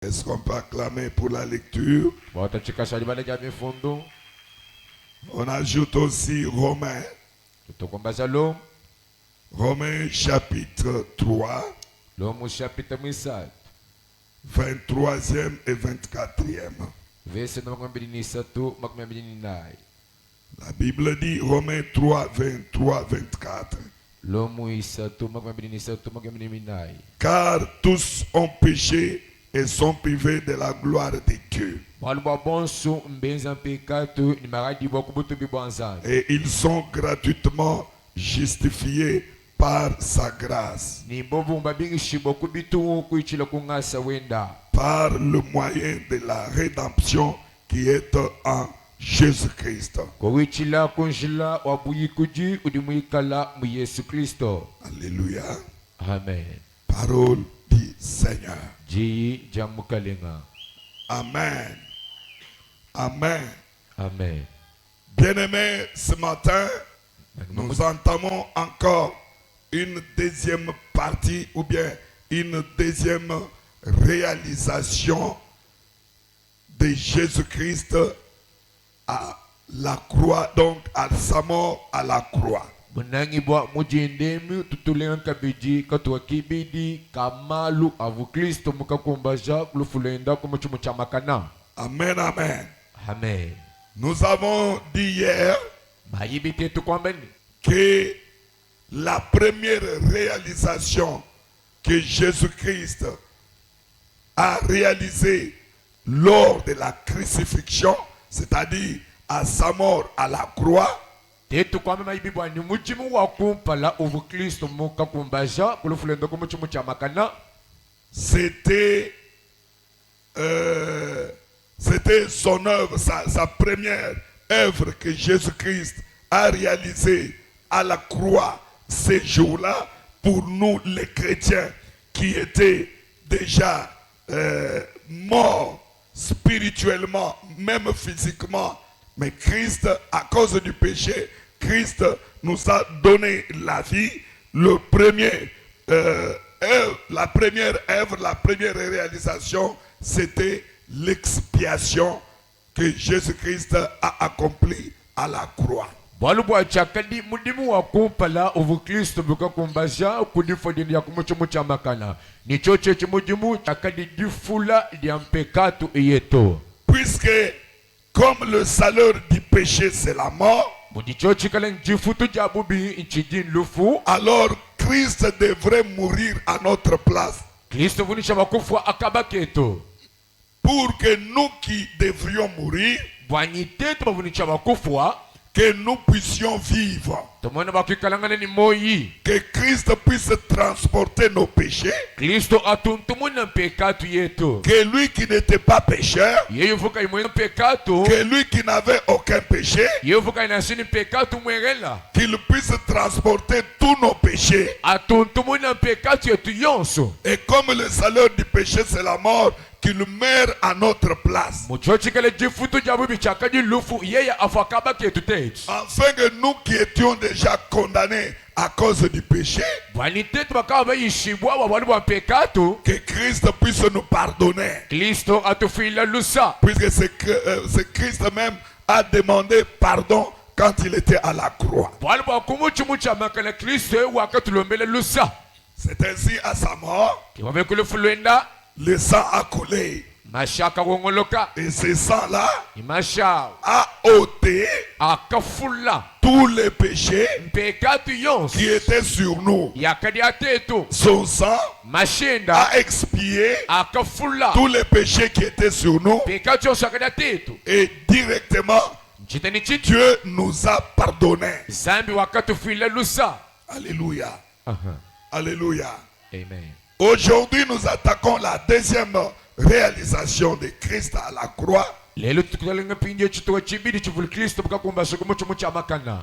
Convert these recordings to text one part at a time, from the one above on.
Est-ce qu'on peut acclamer pour la lecture? On ajoute aussi Romains. Romains chapitre 3, 23e et 24e. La Bible dit Romains 3, 23, 24. Car tous ont péché et sont privés de la gloire de Dieu. Et ils sont gratuitement justifiés par sa grâce, par le moyen de la rédemption qui est en Jésus-Christ. Alléluia. Amen. Parole du Seigneur. Amen. Amen. Amen. Bien-aimés, ce matin, nous entamons encore une deuxième partie ou bien une deuxième réalisation de Jésus-Christ à la croix, donc à sa mort à la croix. Amen, amen. Amen. Nous avons dit hier que la première réalisation que Jésus-Christ a réalisée lors de la crucifixion, c'est-à-dire à sa mort à la croix, c'était son œuvre, sa première œuvre que Jésus-Christ a réalisée à la croix ces jours-là pour nous les chrétiens qui étaient déjà morts spirituellement, même physiquement. Mais Christ, à cause du péché, Christ nous a donné la vie. La première œuvre, la première réalisation, c'était l'expiation que Jésus-Christ a accomplie à la croix. Puisque comme le salaire du péché c'est la mort, alors Christ devrait mourir à notre place. Pour que nous qui devrions mourir, que nous puissions vivre. Que Christ puisse transporter nos péchés. Que lui qui n'était pas pécheur, que lui qui n'avait aucun péché, qu'il puisse transporter tous nos péchés. Et comme le salaire du péché c'est la mort, qu'il meurt à notre place. Afin que nous qui étions déjà condamnés à cause du péché, que Christ puisse nous pardonner. Puisque c'est Christ même a demandé pardon quand il était à la croix. C'est ainsi à sa mort, le sang a coulé. Et ce sang-là a ôté tous les péchés qui étaient sur nous. Son sang a expié tous les péchés qui étaient sur nous. Et directement, Dieu nous a pardonné. Alléluia. Alléluia. Amen. Aujourd'hui, nous attaquons la deuxième réalisation de Christ à la croix.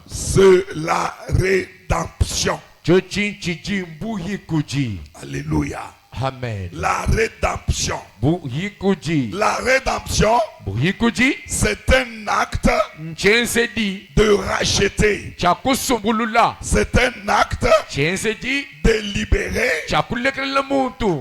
C'est la rédemption. Alléluia. Amen. La rédemption. La rédemption, c'est un acte de racheter. C'est un acte de libérer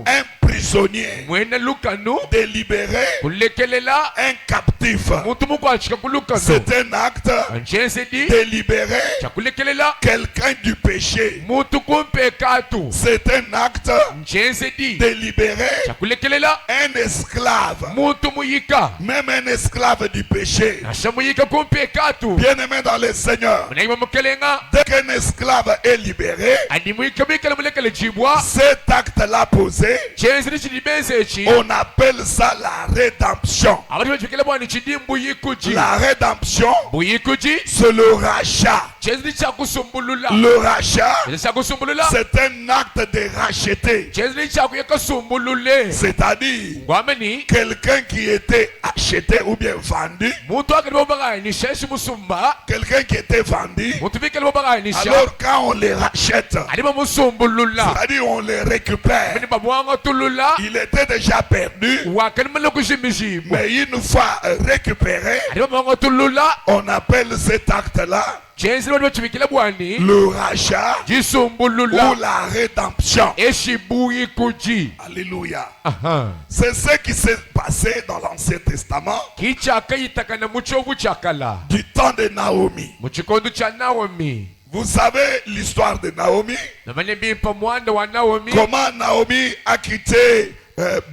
un prisonnier, mwene lukanu de libérer kulekelela un captif. muntu mukwachika kulukanu C'est un acte anchensedi de libérer chakulekelela quelqu'un du péché. muntu kumpekatu C'est un acte nchensedi de libérer chakulekelela un esclave, muntu muyika même un esclave du péché. nasha muyika kumpekatu Bien-aimé dans le Seigneur, munaima mukelenga dès qu'un esclave est libéré, adi muyika muyikala mulekele jibwa cet acte-là posé, chensedi chilibenzechi on appelle ça la rédemption. abati bachikele bwani chidi mbuyikuji La rédemption, mbuyikuji c'est le rachat. chensedi chakusumbulula Le rachat, chensedi chakusumbulula c'est un acte de racheter. chensedi chakuyaka sumbulule C'est-à-dire, ngwamani quelqu'un qui était acheté ou bien vendu, muntu akali bobakanisha musumba quelqu'un qui était vendu, muntu vikali bobakanisha alors quand on les rachète, ali bamusumbulula c'est-à-dire on les récupère, mini babwanga tulula il était déjà perdu, wakali mala kushimishimo mais une fois récupéré, ali babwanga tulula on appelle cet acte-là chensedi bali bachivikile bwani le rachat ou jisumbulula la rédemption. eshibuyikuji. Alléluia. Aha. C'est ce qui s'est passé dans l'Ancien Testament kichakayitakana mucho buchakala du temps de Naomi. muchikondo cha Naomi. Vous savez l'histoire de Naomi, namanye bimpa mwanda wa Naomi comment Naomi a quitté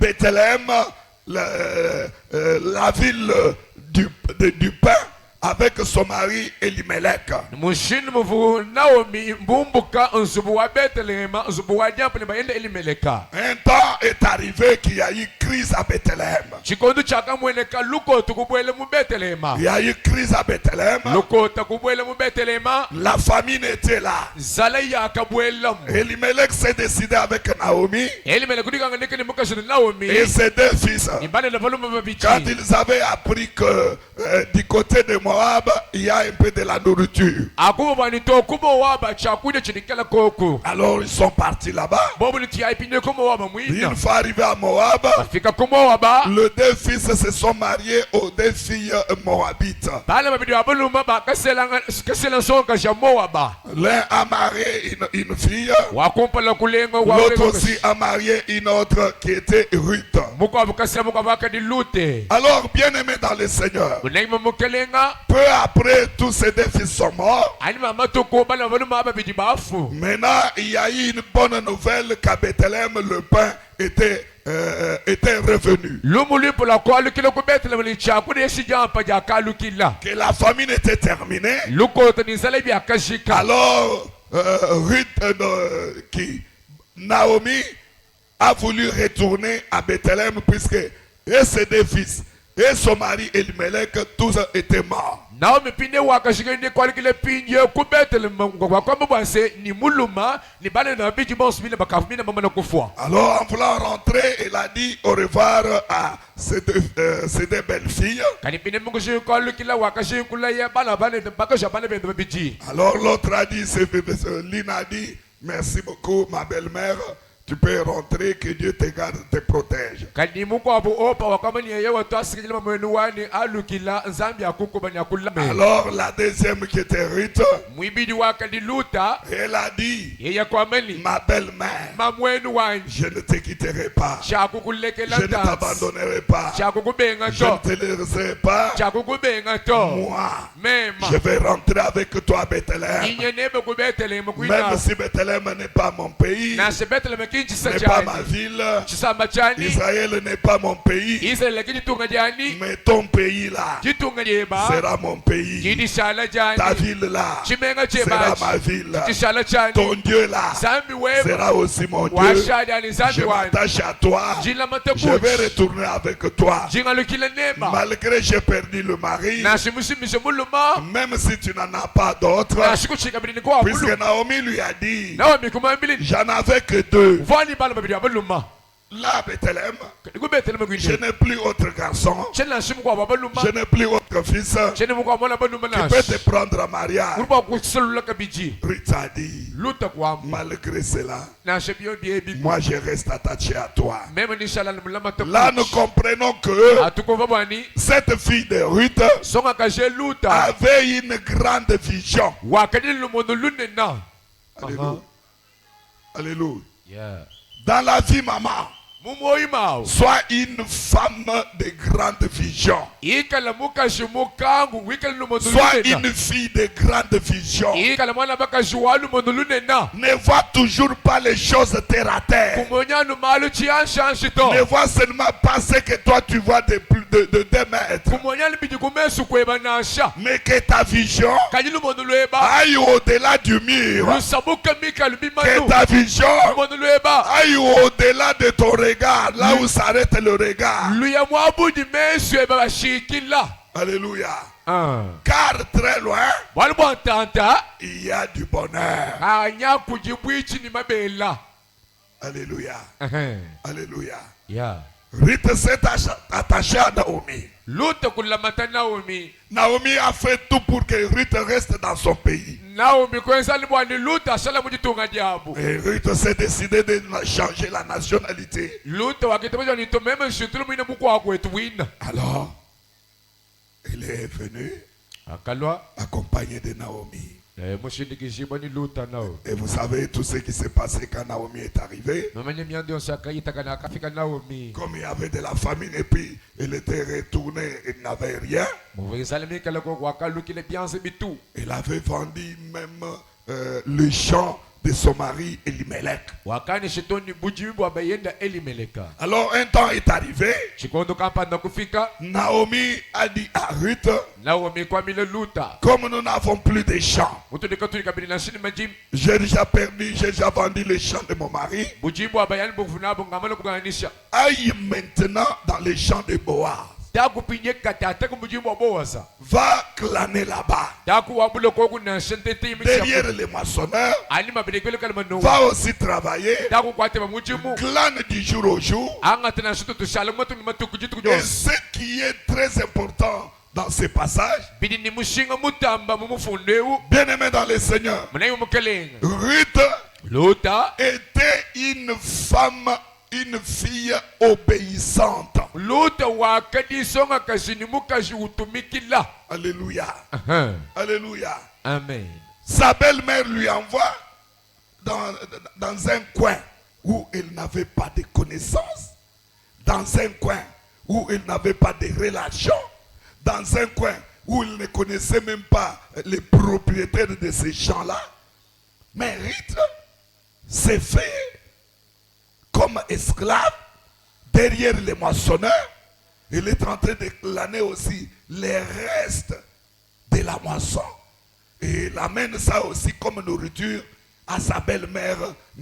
Bethléem, la ville du pain, avec son mari Elimelech. mushini muvu Naomi mbumbuka nzubu wa Bethlehema nzubu wa jampani bayenda Elimeleka. Un temps est arrivé qu'il y a eu crise à Bethléem. chikondo chakamweneka lukota kubwele mu Bethlehema. Il y a eu crise à Bethléem. lukota kubwele mu Bethlehema. La famine était là. zala yakabwelamu. Elimelech s'est décidé avec Naomi Elimeleka kudikanga nekene mukashini Naomi et ses deux fils. ibane na balume babichi. Quand ils avaient appris que du côté de Moab, il y a un peu de la nourriture. akubo banito kubo waba chakude chinikala koko. Alors ils sont partis là-bas. bobu litia ipinde kumo waba mwina. Une fois arrivés à Moab, afika kumo waba. les deux fils se sont mariés aux deux filles moabites. bala babidi wabaluma bakasela sonka sha Moaba. L'un a marié une fille, wakumpala kulenga l'autre aussi a marié une autre qui était Ruth. muko bukasela muko bakadi lute. Alors, bien-aimés dans le Seigneur, unaima mukelenga peu après, tous ces deux fils sont morts. ani mama toko bala baluma babidi bafu. Maintenant, il y a eu une bonne nouvelle qu'à Bethléem, le pain était revenu. lumuli pola ko alukila ku Bethlehem li chakude yeshijampa jakalukila. Que la famine était terminée. lukota ni zala byakashika. Alors, Naomi a voulu retourner à Bethléem puisque et ses deux fils et son mari Elimelech, tous étaient morts. Naomi pinde wakashika ndi kwalikile pinje ku Bethlehem kwa kwamba bwase ni muluma ni bale na biji bonse bile bakafumina mama na kufwa. Alors, en voulant rentrer, elle a dit au revoir à ces deux belles filles. Kani pinde mungu shi kwalikila wakashikula ya bala bale bakasha bale bende biji. Alors l'autre a dit, Lynn a dit, merci beaucoup ma belle-mère, tu peux rentrer, que Dieu te garde, te protège. Kani mungu abu opa wakamani ya yewa tuasikijila mwenuwani alukila nzambi akuko bani akulame. Alors la deuxième qui était Ruth, mwibidi wakadi luta elle a dit, yeye kwa meni ma belle-mère, mamwenuwani je ne te quitterai pas, chakukulekela je ne ntansi t'abandonnerai pas, chakukubenga je ne to te laisserai pas. chakukubenga to Moi, mema je vais rentrer avec toi à Bethléem. inye nebe ku Bethlehem Même kuina si Bethléem n'est pas mon pays, na se Bethlehem kinchi sa n'est pas jani ma ville, chisamba chani Israël n'est pas mon pays, Israel kijitunga jani mais ton pays là jitunga jeba sera mon pays. jidishala Ta jani ville là chimenga sera cheba ma ville. jidishala chani Ton Dieu là zambi weba sera aussi mon Dieu. washadani zambi Je wani m'attache à toi. jila Je vais matakuchi retourner avec toi. jingalukile nema Malgré j'ai perdu le mari, na shimushimishe muluma même si tu n'en as pas d'autres, na shikuchika bidini kwa puisque mulu Naomi lui a dit, Naomi kumambili j'en avais que deux. vani bala babidi abaluma Là, à Bethléem, ku Bethlehem je kwini n'ai plus autre garçon, chena shimu kwa babaluma je n'ai plus autre fils chena mukwa mwana baluma qui na peut te prendre en mariage. urba kuselula kabiji Ruth a dit, luta kwa malgré cela, na shebiyo biebi moi je reste attaché à toi. même ni shala mulama to Là, nous comprenons que atukova bwani cette fille de Ruth songa kashe luta avait une grande vision. wakadili lumono lunena Alléluia. Alléluia. yeah Dans la vie, maman, mumoyi mawo Sois une femme de grande vision. ikala mukazi mukangu wikala lumondo Sois lunena une fille de grande vision. ikala mwana bakazi wa lumondo lunena Ne vois toujours pas les choses terre à terre. kumonyanu malu chianshanshi to Ne vois seulement pas ce que toi tu vois de plus de 2 mètres. kumonyanu bidi kumesu kweba nasha Mais que ta vision kanyi lumondo lweba aille au-delà du mur. lusabuka mikalu Que bimanu ta vision lumondo lweba aille au-delà de ton regard, là où s'arrête le regard. luya mwabudi mesu eba bashikila Alléluia. Car très loin, wali bwantanta il y a du bonheur. anya kujibwichi ni mabela Alléluia. Alléluya. ya Ruth s'est attachée à Naomi. luta kulamata Naomi Naomi a fait tout pour que Ruth reste dans son pays. Naomi kwenzani bwani luta ashala mujitunga diabu Et Ruth s'est décidé de changer la nationalité. luta wakitamaja nito meme shitulu mwina muku wakwetu wina Alors, elle est venue akalwa accompagnée de Naomi. mushindikishibwa ni luta nao Et vous savez tout ce qui s'est passé quand Naomi est arrivée. mamenye myando yonse akayitaka na akafika Naomi Comme il y avait de la famine et puis elle était retournée, elle n'avait rien. muvisalimikala ko wakalukile byanse bitu Elle avait vendu même le champ de son mari Elimelech. wakani shitoni bujimi bwa bayenda Elimeleka Alors un temps est arrivé, chikondo kampanda kufika Naomi a dit à Ruth, Naomi kwamile luta comme nous n'avons plus de champs, mutulika tulikabili na shini majim j'ai déjà perdu, j'ai déjà vendu le champ de mon mari, bujimi bwa bayani buvunabo ngamala kuganisha aille maintenant dans les champs de Boaz. takupinye katata kumujimi bwa Boaza Va claner là-bas, takuwabula koku na shentete imisha derrière les moissonneurs. ani mabirikele kalma no Va aussi travailler, takukwate bamujimu clane du jour au jour. angatana shitu tushala matu matu jitu Et kujo ce qui est très important dans ce passage, bidi ni mushinga mutamba mumufundewu bien-aimé dans le Seigneur, munayi mukelenga Ruth luta était une femme, une fille obéissante. luta wakadisonga kazini mukazi utumikila Alléluia. Alléluia. amen Sa belle-mère lui envoie dans un coin où elle n'avait pas de connaissances, dans un coin où elle n'avait pas de relations, dans un coin où elle ne connaissait même pas les propriétaires de ces champs-là. Mais Ruth s'est fait comme esclave derrière les moissonneurs. Il est en train de glaner aussi les restes de la moisson. Et il amène ça aussi comme nourriture à sa belle-mère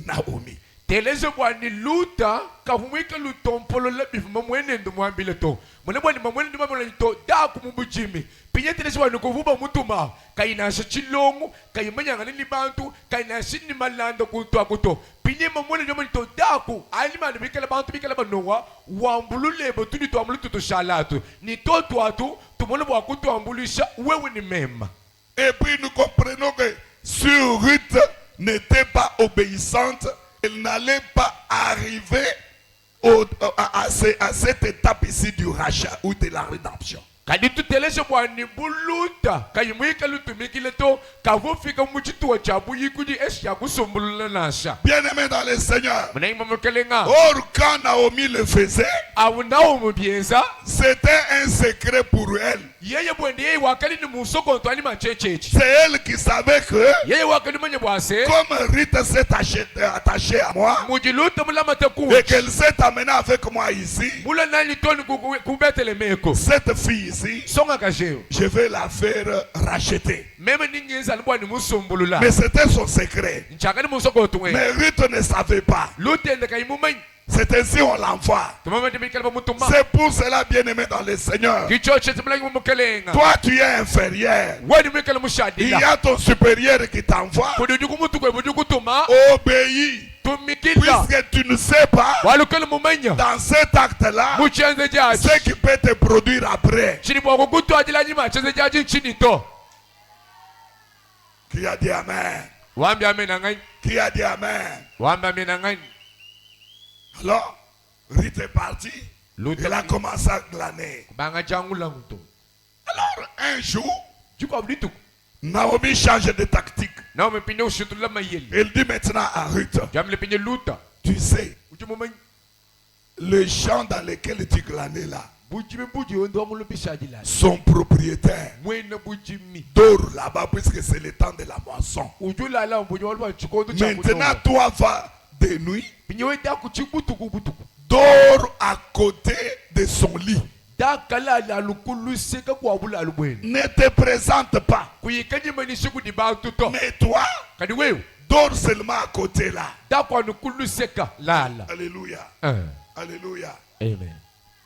Naomi. teleze bwani luta kahumwika lutompolo la bifuma mwene ndo mwambile to mune bwani mwene ndo mwambile to da kumubujimi pinye teleze bwani kuvuba mutuma kayinasha chilongo kayimanyanga ni bantu kayinasha ni malando kuntwa kuto pinye mwene ndo mwambile to daku alimani bikala bantu bikala banowa wambulule botuni to ambulu to shalatu ni to twatu tumole bwa kutu ambulisha wewe ni mema. Et puis nous comprenons que si Ruth n'était pas obéissante, elle n'allait pas arriver à cette étape ici du rachat ou de la rédemption. Kadi tuteleze bwani buluta kayimwika lutumikile to kavufika muchituwa chabu yikudi eshi yakusumbulula nasha Bien-aimé dans le Seigneur, munayi mamukelenga or quand Naomi le faisait, awunawo mubienza c'était un secret pour elle. yeye bwende yeye wakali ni musoko ntwani machechechi C'est elle qui savait que yeye wakali manye bwase comme Ruth s'est attachée à moi mujiluta mulamata ku et qu'elle s'est amenée avec moi ici, mula nani toni kubetele meko cette fille ici, songa kajeo je vais la faire racheter. meme ningenza bwani musumbulula Mais c'était son secret. nchakani musoko tuwe Mais Ruth ne savait pas. lutende kayimumanyi C'est ainsi on l'envoie. tumama demikala bamutuma C'est pour cela, bien-aimé dans le Seigneur. kichoche tumulangi mumukelenga Toi, tu es inférieur. wadi mikala Il mushadila y a ton supérieur qui t'envoie. kududuku mutu kwe budukutuma Obéis. tumikila Puisque tu ne sais pas, walukele mumanya dans cet acte-là, muchenze jaji ce qui peut te produire après. chini bwako kutwajila nyima chenze jaji nchini to Qui a dit Amen? wambi amena ngani Qui a dit Amen? wambi amena ngani Alors, Ruth est partie. Elle a commencé à glaner. banga jangula mto Alors, un jour, jiko abuditu Naomi change de tactique. na umepinde ushutula mayeli Elle dit maintenant à Ruth, jamle pinye luta tu sais, uchimumanyi le champ dans lequel tu glanais là, bujimi buji ondo amulo bishaji la son propriétaire mwena bujimi dort là-bas puisque c'est le temps de la moisson. ujula la mbunyo walwa chikondo Maintenant, toi va de nuit, binyo da kuchibutuku butuku dors à côté de son lit. da kala la lukulu seka kwa bula alubweni Ne te présente pas. kuyikaji mani siku di ba tuto Mais toi, kadi wewe dors seulement à côté là. da kwa nukulu seka lala Alléluia. Alléluia. amen.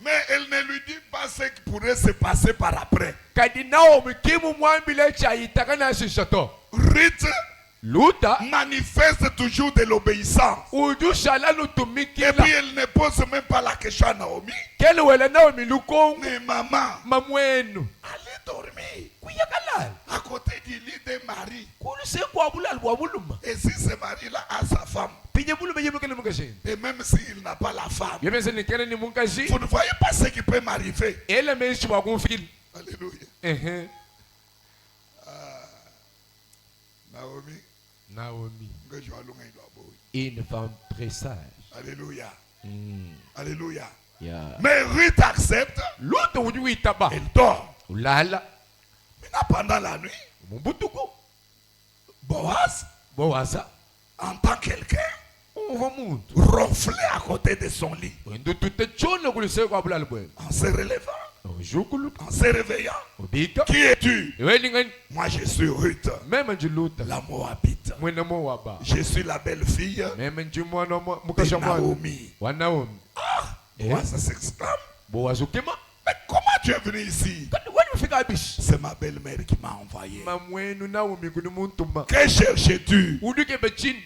Mais elle ne lui dit pas ce qui pourrait se passer par après. Kadi Naomi kimu mwambile cha itakana shishato Ruth luta manifeste toujours de l'obéissance. uju shala Et lutumikila puis elle ne pose même pas la question à Naomi. kele wele Naomi lukongu Mais maman, mamwenu allez dormir kuyakalala à côté du lit de Marie. kulu se kwa bula alwa buluma Et si ce mari-là a sa femme, pinye bulu be yebukele mukashini et même s'il n'a pas la femme, yebese ni kene ni munkashi vous ne voyez pas ce qui peut m'arriver. ele meshi wa kumfikili Alléluia. Naomi, Naomi que je vais loin de la boue. une femme très sage Alléluia. Alléluia. ya Mais Ruth accepte, luta uju itaba elle dort. ulala Maintenant, pendant la nuit, mumbutuku Boaz bowaza entend quelqu'un uva muntu ronfler à côté de son lit. wendo tutechona kulise kwa bula alubweni En se relevant, ojukulu en se réveillant. obika Qui es-tu? eweni ngani Moi, je suis Ruth, meme njiluta la Moabite. mwene moaba Je suis la belle-fille meme njimwana de mukasha mwana Naomi. wa Naomi Boaz s'exclame. bowaza ukema Mais comment tu es venu ici? kadi wani ufika abishi C'est ma belle-mère qui m'a envoyé. mamwenu Naomi kuni muntuma Que cherches-tu? uduke bechini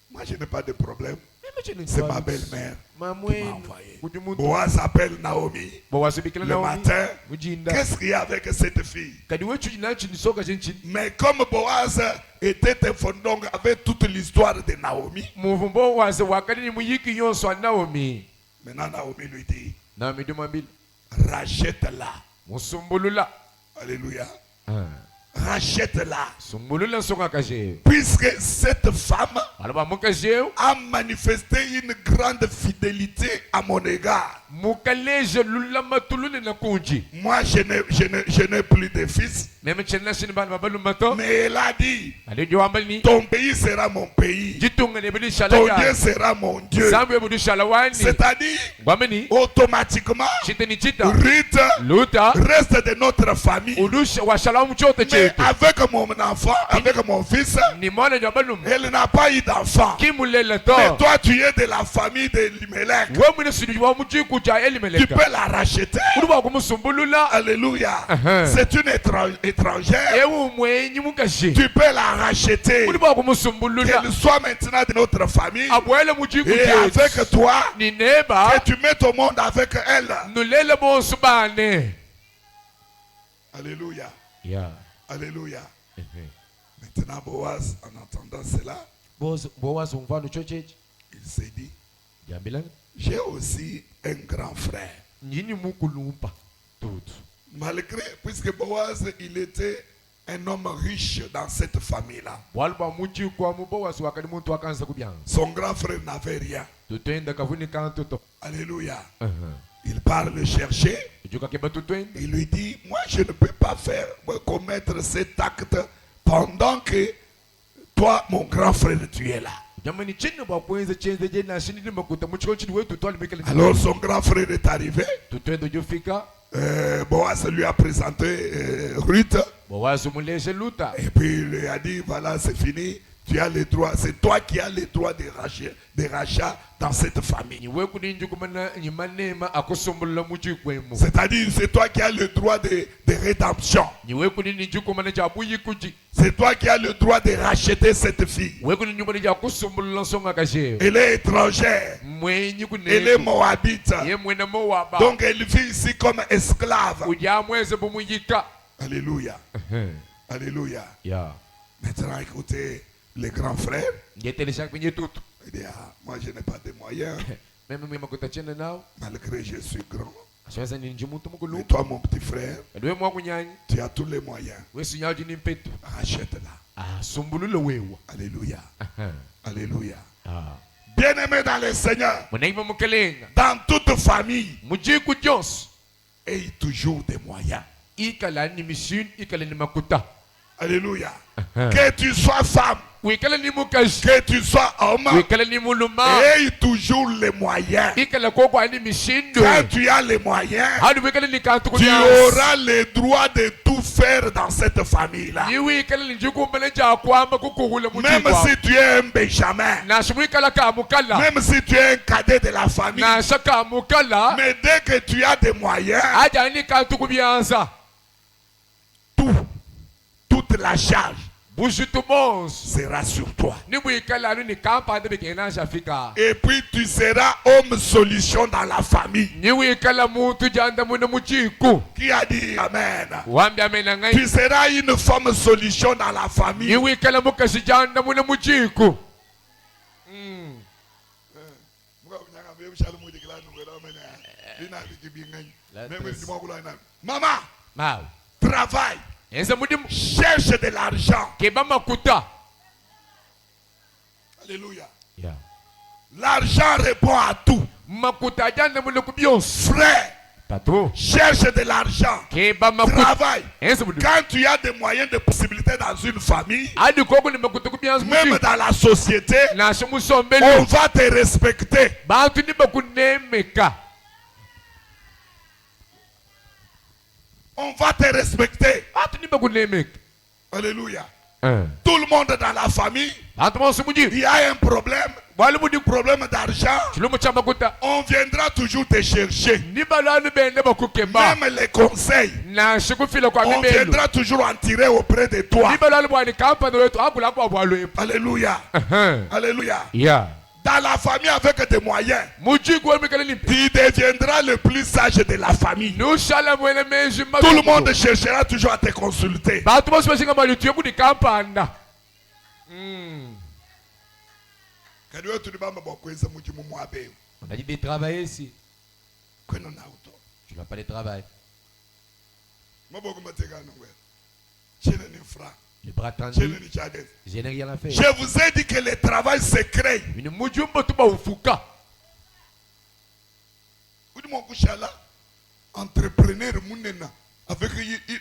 Moi, je n'ai pas de problème. meme chini C'est ma belle-mère qui m'a mamwenu envoyé. kuni muntu Boaz appelle Naomi bowaza bikila le Naomi matin. mujinda Qu'est-ce qu'il y a avec cette fille? kadi wechu jina chini soka chinchini Mais comme Boaz était un fondong avec toute l'histoire de Naomi, muvumbo waze wakati ni muyiki yonso wa Naomi maintenant Naomi lui dit, Naomi dumambili rachète-la. musumbulula Alléluia. Rachète-la. sumbulula songa kaje Puisque cette femme alaba mukaje a manifesté une grande fidélité à mon égard. mukaleje lula matulune na kunji Moi, je n'ai plus de fils. meme chena shini bana babalu mato Mais elle a dit, ale jwambali ton pays sera mon pays. jitunga ne bidi Ton shalaya Dieu sera mon Dieu. sambe bidi shalawani C'est-à-dire, gwameni automatiquement, chiteni chita Ruth luta reste de notre famille. udusha wa shalamu chote Mais chetu avec mon enfant, avec mon fils, ni mwana jwabalu elle n'a pas eu d'enfant. kimulela to Mais toi, tu es de la famille de Limelech. we mwine sidi wa mujiku ja Tu elimeleka peux la racheter. uduba kumusumbulula Alléluia. Uh-huh. C'est une étrangère. ewu mwenyi mukaje Tu peux la racheter. uduba kumusumbulula Qu'elle soit maintenant de notre famille. abwele mujiku Et chetu avec toi, ni neba que tu mettes au monde avec elle. nulele bonsu bane Alléluia. ya Alléluia. Maintenant, Boaz, en entendant cela, bowazi umvano chochechi il s'est dit, jambilanga j'ai aussi un grand frère. nyini mukulumpa tutu Malgré, puisque Boaz, il était un homme riche dans cette famille-là. walba mujiku amu bowazi wakati muntu akanza kubyanga Son grand frère n'avait rien. tutwenda kavuni kantuto Alléluia. Il part le chercher. ujuka keba tutwenda Il lui dit, moi je ne peux pas faire, commettre cet acte pendant que toi, mon grand frère, tu es là. jamani chini bakwenze chenze je na shini makuta muchiko chini wetu twali mekele Alors son grand frère est arrivé. tutwenda jufika Boaz lui a présenté Ruth. bowazi muleshe luta Et puis il lui a dit, voilà, c'est fini. Tu as les droits. C'est toi qui as les droits de rachat dans cette famille. niwe kuninju kumana nyimanema akusumbulula mujikwemu C'est-à-dire, c'est toi qui as le droit de rédemption. niwe kuninju kumana jabuyi kuji C'est toi qui as le droit de racheter cette fille. we kuninju kumana jakusumbulula songa kashe Elle est étrangère. mwenyi Elle est kune moabite. ye mwene mowaba Donc elle vit ici comme esclave. ujamweze bumuyika Alléluia. Alléluya. ya Maintenant, écoutez, les grands frères. ngetelesha kwenye tutu Il dit, ah, moi je n'ai pas de moyens, meme mwe makuta chene nao malgré je suis grand. ashaweza ninji muntu Mais mukulu toi, mon petit frère, adwe mwa kunyanyi tu as tous les moyens. wesu nyaji ni mpetu Rachète-la. sumbulule wewa Alléluia. Alléluia. ah Bien-aimé dans le Seigneur, Munaiva mukelenga. dans toute famille, Mujiku Jones. ayez toujours des moyens. Ikala ni mission, ikala ni makuta. Alléluia. Que tu sois femme, Wikala ni mukashi. que tu sois homme, Wikala ni muluma. ayez toujours les moyens. Ikala koko ani mishindo. Quand tu as les moyens, Hadi wikala ni kantu tu kunyas. auras le droit de tout faire dans cette famille-là. Ni wikala ni juku meleja kwamba kukuhula Même mujikwa. si tu es un Benjamin, Na shwikala ka mukala. même si tu es un cadet de la famille, Na shaka mukala. mais dès que tu as des moyens, Aja ni kantu kubianza. toute la charge Bujutumons. sera sur toi. Ni wikala ni kampa de bekena shafika. Et puis tu seras homme solution dans la famille. Ni wikala mutu janda muna mujiku. Qui a dit Amen? Wambia mena ngai. Tu seras une femme solution dans la Ni famille. wikala mukashi janda muna mujiku. Maman, Mau. travaille, Enza mudimu. cherche de l'argent. Keba makuta. Alléluia. Yeah. L'argent répond à tout. Makuta janda muna kubions. Frère, Patro. cherche de l'argent. Keba makuta. Travaille. Enza mudimu. Quand tu as des moyens de possibilités dans une famille, Adi koko ni makuta kubians même mujiku. dans la société, Na shamu sombelu. on va te respecter. Bantu ni bakunemeka. On va te respecter. Bantu ni bakunemeka. Alléluia. Tout le monde dans la famille, Bantu monsu mujiku. il y a un problème, Wali mudiku. problème d'argent. Chilumu cha makuta. On viendra toujours te chercher. Ni balanu bende bakukeba. Même les conseils, Na shikufila kwa on mibelu. viendra toujours en tirer auprès de toi. Ni balanu bwani kampa wetu akula kwa bwalo. Alléluia. Alléluia. Yeah. Dans la famille avec des moyens, Mujiku wa mikale ni. tu deviendras le plus sage de la famille. Nous shala mwene meji Tout le monde cherchera toujours à te consulter. Bantu bosi bashinga mali tuye kudi kampanda. On a dit de travailler ici. Tu n'as pas de travail. Les bras tendus. Je n'ai rien à faire. Je vous ai dit que le travail se crée. Une mujumbo tuba ufuka. Entrepreneur avec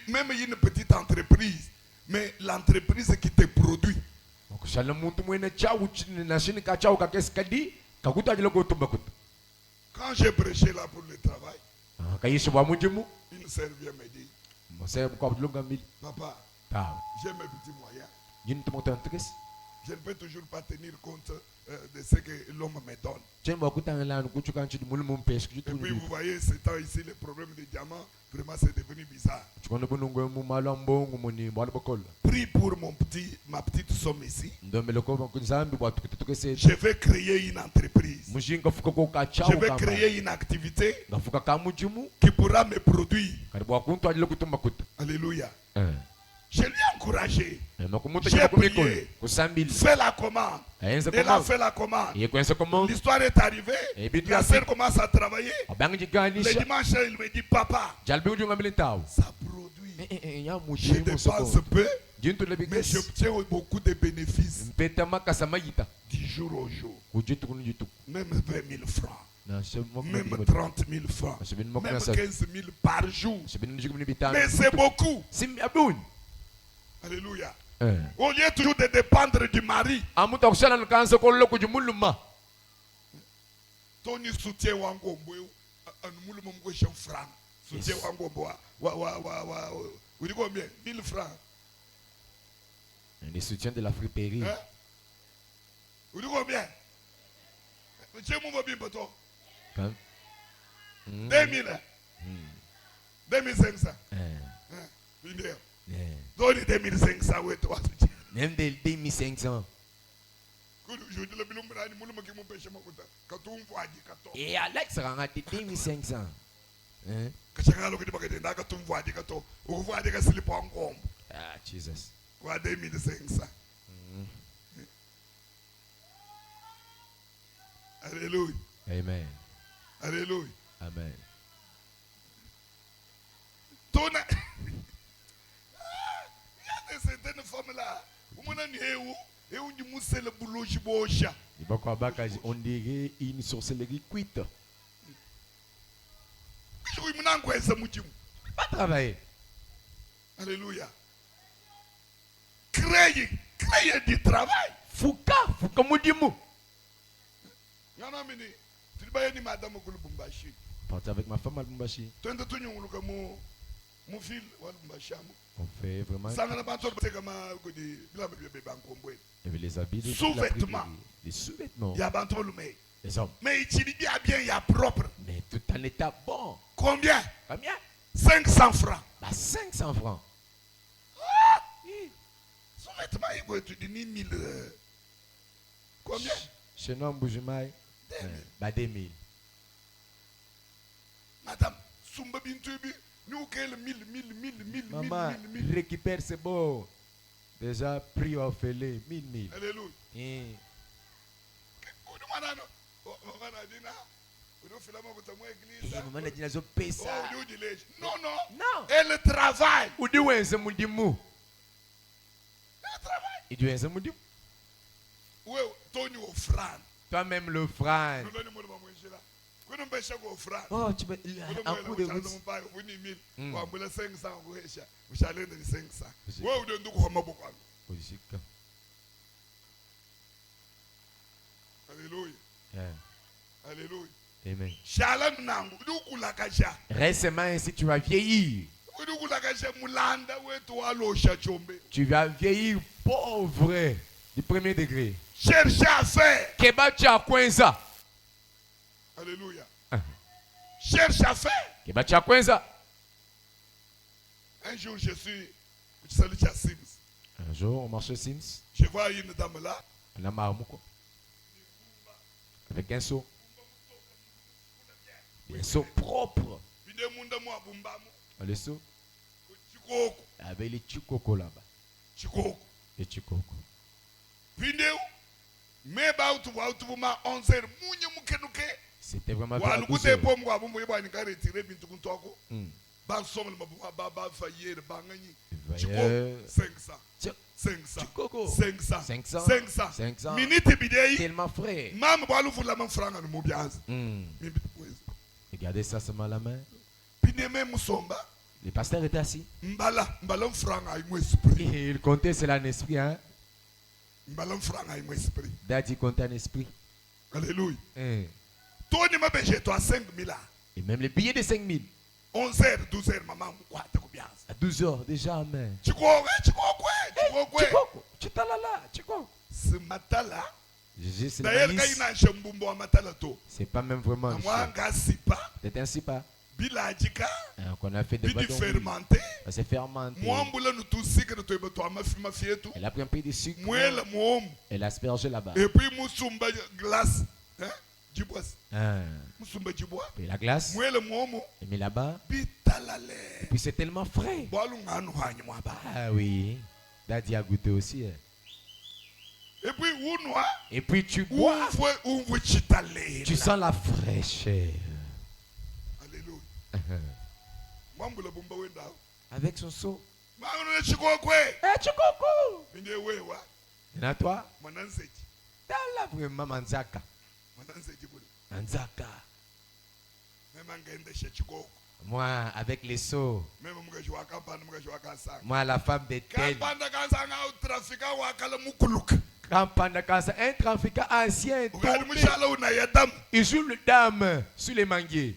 même une petite entreprise, mais l'entreprise qui te produit. Kushala muntu mwene chawu chini na shini ka chawu ka kesi kadi kakuta ajilo ko tumba kutu. Quand j'ai prêché là pour le travail, Kayishi wa mujimu. une sœur vient me dire, Mose kwa bulunga mili. papa, Ta. j'ai mes petits moyens. Yini tumoto antres. Je ne peux toujours pas tenir compte de ce que l'homme me donne. Chemba kuta ngala kuchuka nchi mulu mumpesh Et puis vous voyez, ce temps ici, le problème des diamants, vraiment c'est devenu bizarre. Chukona bunungo mu malambongo muni bwala bakola. Prie pour ma petite somme ici. Ndombe ko kunzambi bwa tukituke Je vais créer une entreprise. Mushinga fuka ko ka Je chawu vais kamba. créer une activité Ngafuka ka mujimu. qui pourra me produire. Karibu akuntu ajilo kutumba kutu. Alléluia. Je l'ai encouragé. Makumuta J'ai jina kumikolo. prié. Kusambili. Fais la commande. Ayenza Elle a commande. fait la commande. Iye kwenza commande. L'histoire est arrivée. Et puis, La sœur commence à travailler. Obangi Le jiganisha. dimanche, il me dit, papa, Jalbi ujunga militawo. ça produit. Ya Je mujimu dépense soko. peu, Jintu mais lebigesi. j'obtiens beaucoup de bénéfices Mpeta makasa mayita. du jour au jour. Kujitu kunu jitu. Même 20 000 francs. Na shemo Même 30 000 francs. Même 15 000 par jour. Shibini njukumuni bitano. Mais c'est beaucoup. Sim abun. Alléluia. Au lieu toujours de dépendre du mari, Amuta kushana nkanza kollo kujumuluma. Tony soutien wangu mbwe anumulu mumgo shem franc. Soutien wangu mbwa wa vous combien 1000 francs. Les soutiens de la friperie. Hein? Vous dites combien? Monsieur Mouva Bimboto. 2000. 2500. Donnez 2500. Oui, toi. Même des 2500. Et Alex rangati 2500. Ah, Jesus. Quoi 2500. Alléluia. Amen. Alléluia. Amen. Il y a certaines femmes là. Et on dit le boulot, Il va quoi bas, on dirait une sorcellerie cuite. Oui, mon angoisse, ça moutim. Pas travailler. Alléluia. Créer du travail. Fouka moudimu. Yana mini. Tu dis pas ni madame au Lubumbashi. Parti avec ma femme à Lubumbashi. Tu entends tout le monde comme mon fils au Lubumbashi. On fait vraiment. Ça n'a pas de c'est comme il y avait les habits, les sous-vêtements. Les sous-vêtements. Il y a bantou le mais. Les hommes. Mais il dit bien, il y a propre. Mais tout en état bon. Combien? Combien? 500 francs. Bah 500 francs. Sous-vêtements, il faut te donner 1000. Combien? Chez nous, en Boujumaï, bah 2000. Madame, Sumba Bintubi, nous quel 1000. Maman, récupère, c'est beau. Déjà, prix offert, 1000. Alléluia. Maman a dit, ils ont payé ça. Non. Non. Elle travaille. Où dit où est-ce que tu mou? Elle travaille. Il dit où est-ce que tu mou? Oui, Tony offrande. Toi-même le frère. Oh, tu peux. Un coup de route. Alléluia. Alléluia. Amen. Récemment, ainsi tu vas vieillir. Tu vas vieillir pauvre du premier degré. Cherchez à faire. Kebacha Kwenza. Alléluia. Cherche à faire. Kebacha Kwenza. Un jour, je suis salut à Sims. Un jour, on marchait Sims. Je vois une dame là. On a marmouko. Avec un seau. Un seau propre. Le seau. Avec les chikoko là-bas. Les chikoko. C'était vraiment vers 12 heures. Chikoko. 500. Tellement frais. Regardez ça seulement la main. Le pasteur était assis. Et il comptait cela en esprit. Hein? Daddy comptait en esprit. Alléluia. Et Et même les billets de 5000. 11h, 12h, maman, à 12h déjà, amen. Ce matin-là, c'est pas même vraiment c'est ainsi pas. Qu'on a fait des bâtons. C'est fermenté. Elle a pris un peu de sucre. Elle a aspergé là-bas. Et puis, glace. Puis la glace. Et mis là-bas. Et puis c'est tellement frais. Ah oui. Daddy a goûté aussi. Et puis tu bois. Tu sens la fraîcheur. Avec son seau. Eh, Chikoko. Et à toi? T'as là vraiment Manzaka. Manzaka. Moi, avec les seaux. Moi, la femme de tel. Un trafiquant ancien. Il joue le dame sur les manguiers.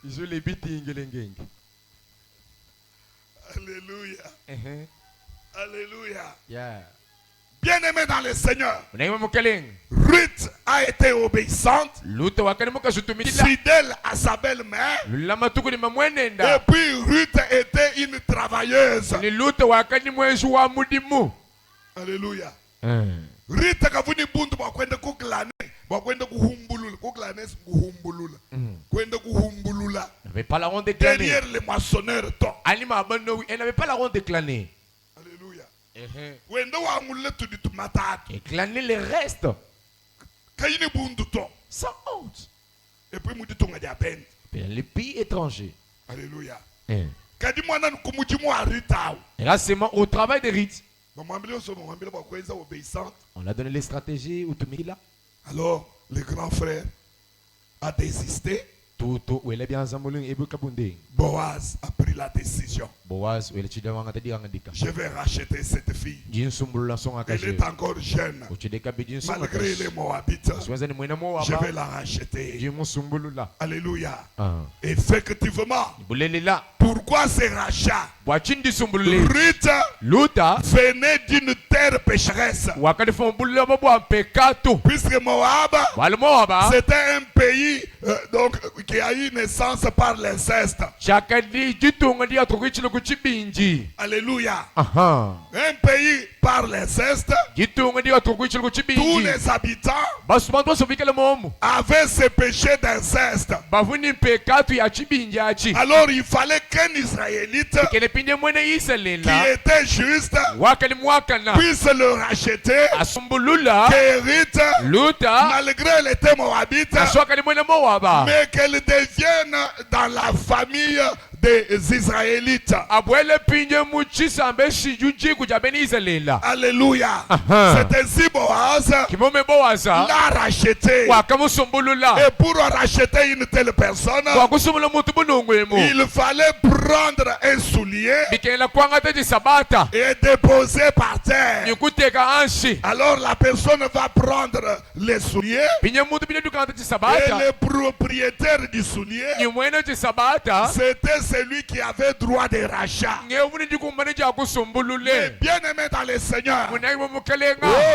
Il joue les biting. Alléluia. Alléluia. Yeah. Bien-aimé dans le Seigneur, Ruth a été obéissante, fidèle à sa belle-mère, et puis Ruth était une travailleuse. Alléluia. Ruth kavuni buntu bakwenda kuglane, bakwenda kuhumbulula. N'avait pas la ronde déclanée. Derrière les moissonneurs. Elle n'avait pas la ronde déclanée. Alléluia. Et glaner les restes. Sans honte. Et puis les pays étrangers. Alléluia. Et Kadi mwana nkumujimu arita. là, c'est au travail des rites. Obéissante. On a donné les stratégies. Alors, le grand frère a désisté. Tout, où il est bien zamulung et Bukabunde. Boaz a pris la décision. Boaz, où il est devant Je vais racheter cette fille. Elle est encore jeune. Malgré les Moabites, je vais la racheter. Alléluia. Effectivement, pourquoi ce rachat? Ruth venait d'une terre pécheresse. Puisque Moab, c'était un pays donc, qui a eu naissance par l'inceste. Alléluia. Un pays par l'inceste. Tous les habitants avaient ce péché d'inceste. Alors il fallait qu'un Israélite qui était juste puisse le racheter. Qu'Hérite, malgré elle était moabite, mais qu'elle devienne dans la famille des Israélites. Alléluia. C'est ainsi Boaz l'a racheté. Et pour racheter une telle personne, il fallait prendre un soulier et déposer par terre. Alors la personne va prendre les souliers et le propriétaire du soulier, c'était celui qui avait droit de rachat. Mais bien aimé dans le Seigneur,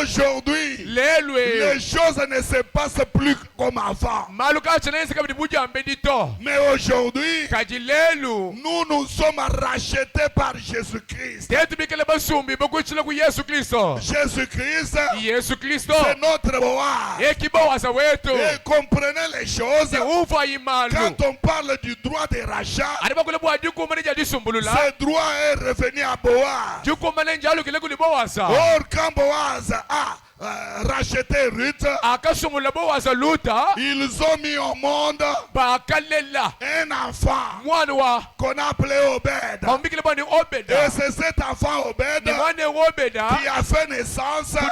aujourd'hui, les choses ne se passent plus comme avant. Mais aujourd'hui, nous sommes rachetés par Jésus-Christ. Jésus-Christ, c'est notre Boaz. Et comprenez les choses. Quand on parle du droit de rachat, ce droit est revenu à Boaz. Or, quand Boaz a racheté Ruth, ils ont mis au monde un enfant qu'on appelait Obed. Et c'est cet enfant Obed qui a fait naissance à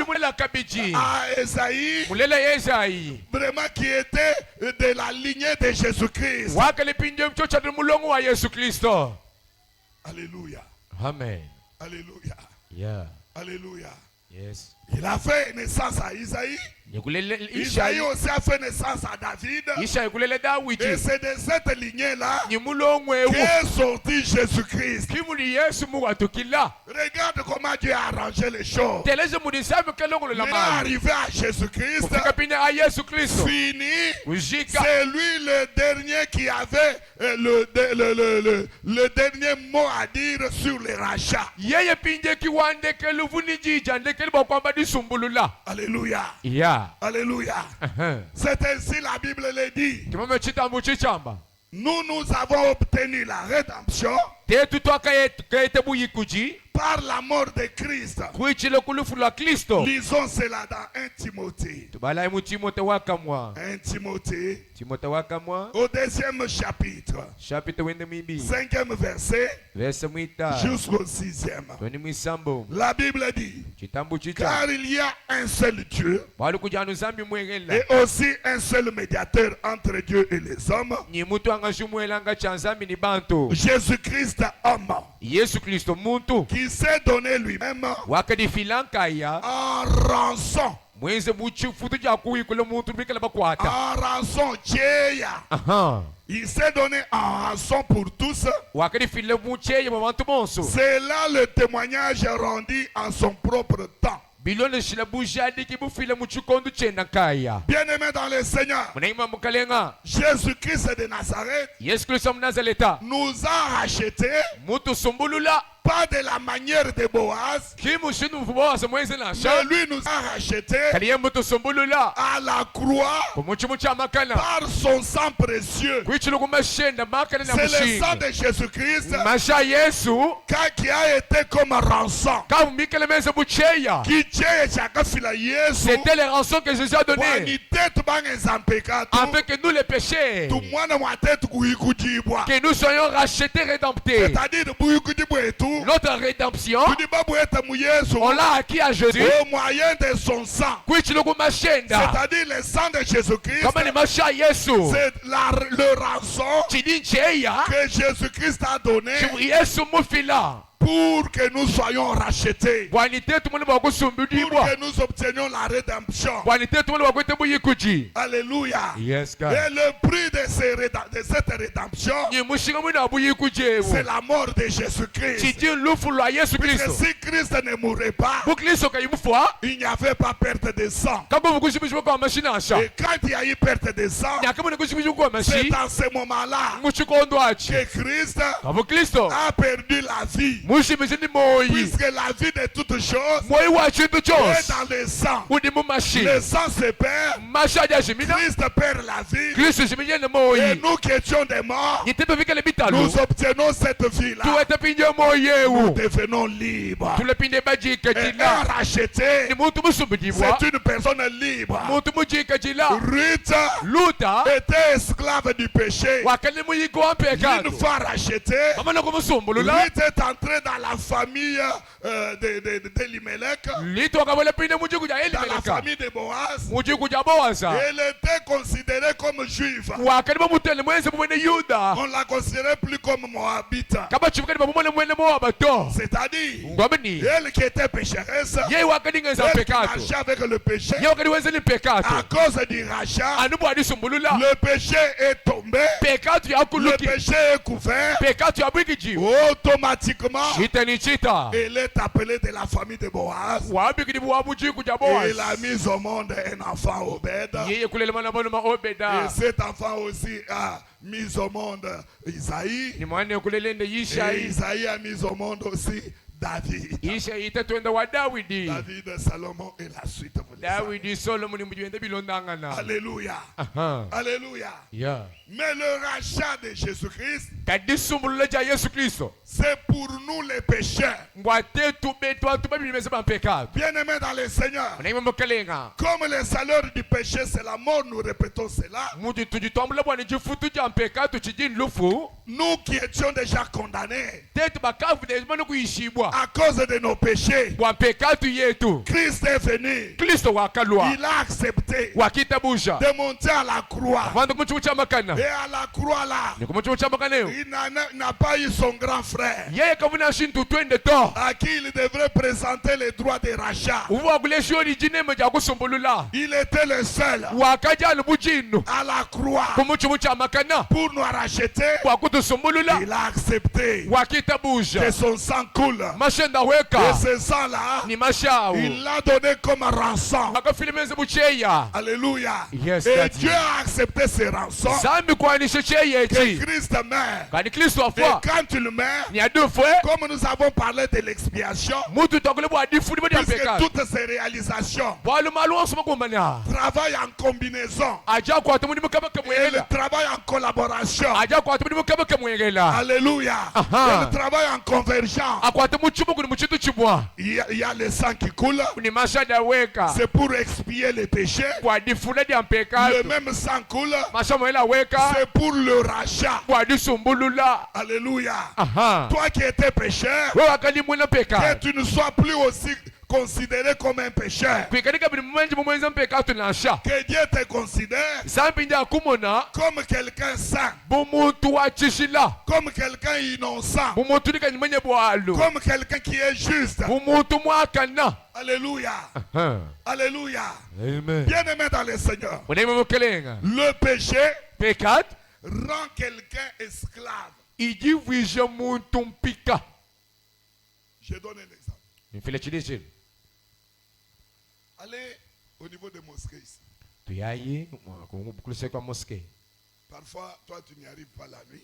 Esaïe, vraiment qui était de la lignée de Jésus-Christ. Alléluia. Amen. Alléluia. Yeah. Alléluia. Yes. Il a fait naissance à Isaïe. Isaïe aussi a fait naissance à David. Et c'est de cette lignée-là qu'est sorti Jésus-Christ. Regarde comment Dieu a arrangé les choses. Il est arrivé à Jésus-Christ. Fini. C'est lui le dernier qui avait le dernier mot à dire sur les rachats. Alléluia. Yeah. Alléluia. C'est ainsi la Bible le dit. Nous avons obtenu la rédemption par la mort de Christ. Lisons cela dans 1 Timothée. 1 Timothée. Au 2e chapitre. 5e verset. Jusqu'au 6e. La Bible dit. Car il y a un seul Dieu. Et aussi un seul médiateur entre Dieu et les hommes. Jésus-Christ homme. Qui s'est donné lui-même en rançon. En rançon, il s'est donné en rançon pour tous. C'est là le témoignage rendu en son propre temps. Bien-aimé dans le Seigneur, Jésus-Christ de Nazareth nous a rachetés pas de la manière de Boaz, mais lui nous a rachetés à la croix par son sang précieux. C'est le sang de Jésus-Christ qui a été comme rançon. C'était les rançons que Jésus a données afin que nous les péchés, que nous soyons rachetés, rédemptés. Notre rédemption, on l'a acquis à Jésus au moyen de son sang. C'est-à-dire C'est-à-dire le sang de Jésus-Christ. C'est Le rançon que Jésus-Christ a donné pour que nous soyons rachetés, pour que nous obtenions la rédemption. Alléluia. Yes, God. Et le prix de cette rédemption, c'est la mort de Jésus-Christ. Puisque si Christ ne mourait pas, il n'y avait pas perte de sang. Et quand il y a eu perte de sang, c'est dans ce moment-là que Christ a perdu la vie. Puisque la vie de toutes choses est dans le sang. Le sang se perd, Christ perd la vie, et nous qui étions des morts, nous obtenons cette vie-là. Nous devenons libres. Et un racheté, c'est une personne libre. Ruth était esclave du péché. Une fois rachetée, Ruth est entrée dans la famille d'Elimelech, dans la famille de Boaz. Elle était considérée comme juive. On la considérait plus comme moabite. C'est-à-dire, elle qui était pécheresse, elle qui marchait avec le péché, à cause du rachat, le péché est tombé, le péché est couvert, automatiquement, elle est appelée de la famille de Boaz. Et il a mis au monde un enfant Obed. Et cet enfant aussi a mis au monde Isaïe. Et Isaïe a mis au monde aussi David. David, Salomon et la suite. Alléluia. Alléluia. Yeah. Mais le rachat de Jésus-Christ, c'est pour nous les pécheurs. Bien-aimés dans le Seigneur, comme le salaire du péché c'est la mort, nous répétons cela. Nous qui étions déjà condamnés à cause de nos péchés, Christ est venu. Il a accepté de monter à la croix. Et à la croix là, il n'a pas eu son grand frère à qui il devrait présenter les droits de rachat. Il était le seul à la croix pour nous racheter. Il a accepté que son sang coule. Et ce sang là, il l'a donné comme rançon. Alléluia. Yes, et Dieu a accepté ces rançons. Que Christ meurt. Et quand il meurt, comme nous avons parlé de l'expiation, puisque toutes ces réalisations travaillent en combinaison et elles travaillent en collaboration. Alléluia. Elles travaillent en convergence. Il y a le sang qui coule. C'est pour expier les péchés. Le même sang coule. C'est pour le rachat. Alléluia. Toi qui étais pécheur, que tu ne sois plus aussi considéré comme un pécheur. Que Dieu te considère comme quelqu'un saint, comme quelqu'un innocent, comme quelqu'un qui est juste. Alléluia. Alléluia. Bien-aimé dans le Seigneur, le péché rend quelqu'un esclave. Je donne un exemple. Allez au niveau des mosquées ici. Parfois, toi, tu n'y arrives pas la nuit.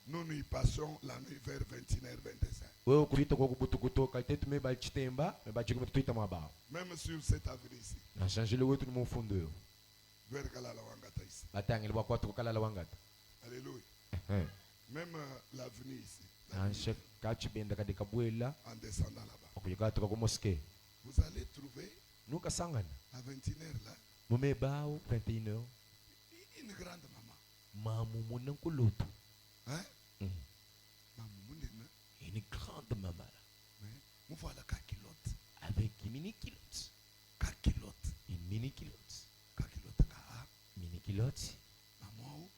Nous nous y passons la nuit vers 21h25. wewe kuita kwa kubutukutoka tetu me bachitemba me bachiko tuita mwaba Même sur cette avenue ici. na changer le wetu mu fundo yo Vers Kalala Wangata ici. batangeli bwa kwatu kala la wangata Alléluia. Même l'avenue ici. na che kachibenda kadika bwela En descendant là-bas. okuyika tuka ku mosquée Vous allez trouver nuka sangana à 21h là mume bao 21h une grande maman. mamu munan kulutu Hein? Maman, une grande maman mais vous voilà qu'à kilote. avec une mini culotte Qu'à kilote. une mini culotte Qu'à kilote qu'à. mini culotte Maman,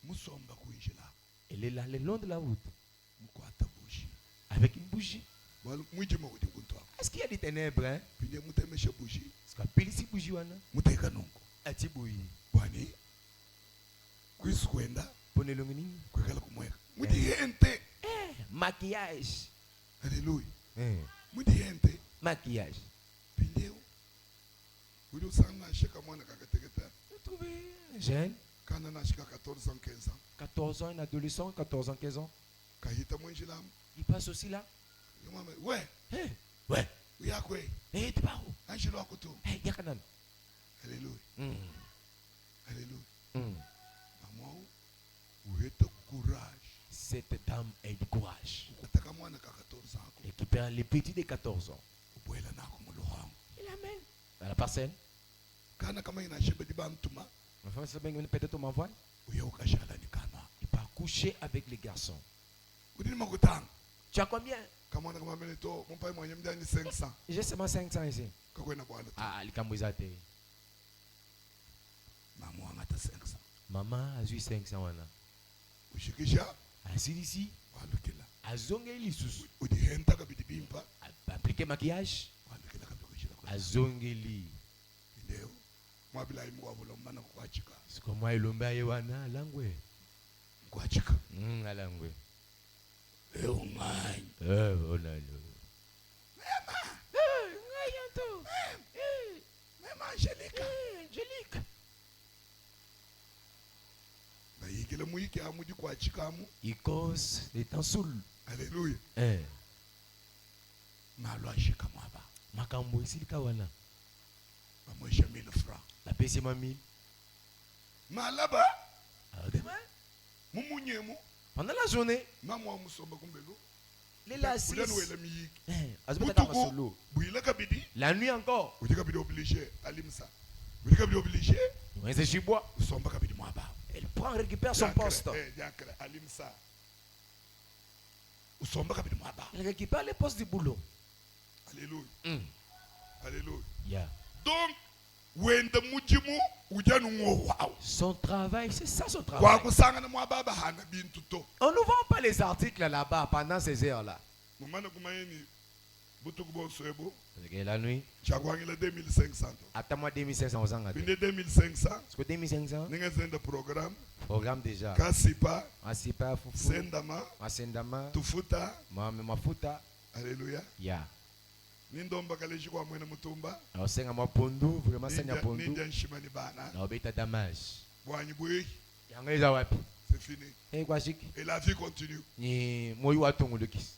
nous sommes à Kouijela. elle est là le long de la route Nous quoi ta bougie. avec une bougie Voilà, moi je m'en dis toi. est-ce qu'il y a des ténèbres hein Puis nous t'aimons chez bougie. est-ce qu'il y a pile si bougie wana Nous t'aimons canongo. ati bougie Bwani. Kwiskwenda. pone longini Kwekala kumweka. Nous dis ente. maquillage Alléluia. hein Nous dis ente. maquillage Puis nous usanga shika mwana kakateketa. vous trouvez un jeune Kana na shika 14 ans 15 ans. 14 ans un adolescent 14 ans 15 ans Kahita mwenjilam. il passe aussi là Yomama, ouais. hein ouais Uyakwe. eh tu paro Anjilo akutu. eh yakanan Alléluia. Alléluia. Maman, vous êtes courage. cette dame a du courage Ataka mwana ka 14 ans. et qui perd les petits de 14 ans Ubwela nako muluhangu. il amène à la parcelle Kana kama inashebe di bantuma. enfin c'est bien peut-être m'envoie Uya ukashala ni kana. il part coucher avec les garçons Udini makutanga. tu as combien Kama kama meleto mpai mwenye mjani 500. j'ai seulement 500 ici Kakwena bwana. ah likamwizate Maman angata 500. maman a eu 500 wana Ushikisha asili ici walukila. azonge lisusu Udihenta kabidi bimpa. appliquer maquillage Walukila kabikushira kwa. azongeli Ndio. Mwabila imu wabula mbana kuachika. siko mwa ilomba ye wana alangwe Kuachika. alangwe Leo ngai. onalo ngayanto Mema Angelica. Angelique Na yikile muiki amudi kuachika amu. il cause les temps soul Alléluia. nalo ashika mwaba makambo isilika wana Amwesha 1000 francs. la pesi mami Malaba. demain Mumunyemu. pendant la journée Mamwa musomba kumbelo. les la Ulanu wele miyiki. azobeta kama solo Buila kabidi. la nuit encore Udi kabidi obligé alimsa. Udi kabidi obligé. il se chibois Somba kabidi mwaba. elle prend récupère son poste Yakre alimsa. Usomba kabidi mwaba. elle récupère les postes du boulot Alléluia. Alléluia. yeah. Donc wenda mujimu ujanu ngo wow. Son travail, c'est ça son Kwa travail. kusanga na mwababa hana bintu to. On ne vend pas les articles là-bas pendant ces heures-là. Mumana kumayeni butuku bo swebo. La nuit, Chagwangila 2500. attends-moi 2500 aux ans. Binde 2500. Est-ce que 2500? Ninga senda programme. Programme déjà. Kasipa. Asipa, Fufu, Sendama. Asendama, Tufuta. Mafuta. Alléluia. Yeah. Nindomba kaleji kwa mwena mutumba. Alors, c'est un pondu, vraiment c'est un pondu. Ninja nshimani bana. Non, beta damage. Bwanyi bwe. Yangeza wapi? C'est fini. Eh, quoi, chic? Et la vie continue. Ni moi watongo le kiss.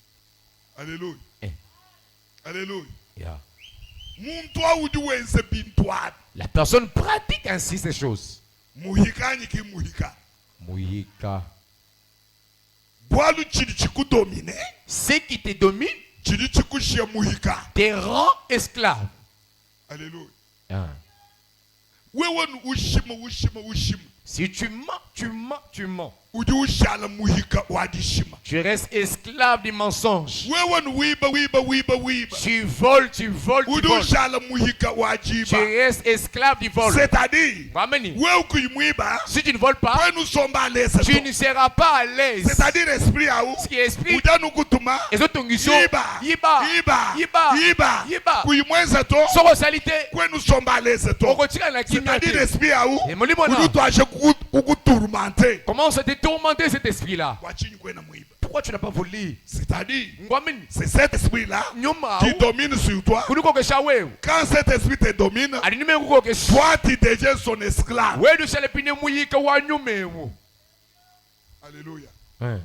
Alléluia. Eh. Alléluia. Yeah. Muntu awudi wenze bintwad. La personne pratique ainsi ces choses. Muhikani ki muhika. Mouyika. Bwalu chidi chikudomine. Ce qui te domine Chidi chikushia muhika. te rend esclave. Alléluia. Ah. Wewe ushima. Si tu mens, tu mens, tu mens. Udi ushala muhika wadishima. Tu restes esclave du mensonge. Wewe wiba. Tu voles, tu voles, tu Udi voles. ushala muhika Tu wajiba. restes esclave du vol. C'est-à-dire, Rameni. wewe kuimwiba, Si tu ne voles pas, wewe usomba lesa. tu ne seras pas à l'aise. C'est-à-dire esprit au. Ce qui est esprit, Udanu kutuma. les autres tongiso, Yiba. Kuimweza to. soko salite, Kwenu somba lesa to. okotika na kimia C'est-à-dire te. esprit au. Et mon limonade. Udu tuache kukutourmenter. Comment ça te tourmenter cet esprit-là? Wachini kwena muiba. Pourquoi tu n'as pas volé? C'est-à-dire, Ngwamini. c'est cet esprit-là Nyuma qui au. domine sur toi. Kuliko kesha wewe. Quand cet esprit te domine, Alinime kuko kesha. toi tu deviens son esclave. Wewe ndio shalepine muyika wa nyumewu. Alléluia. Hein.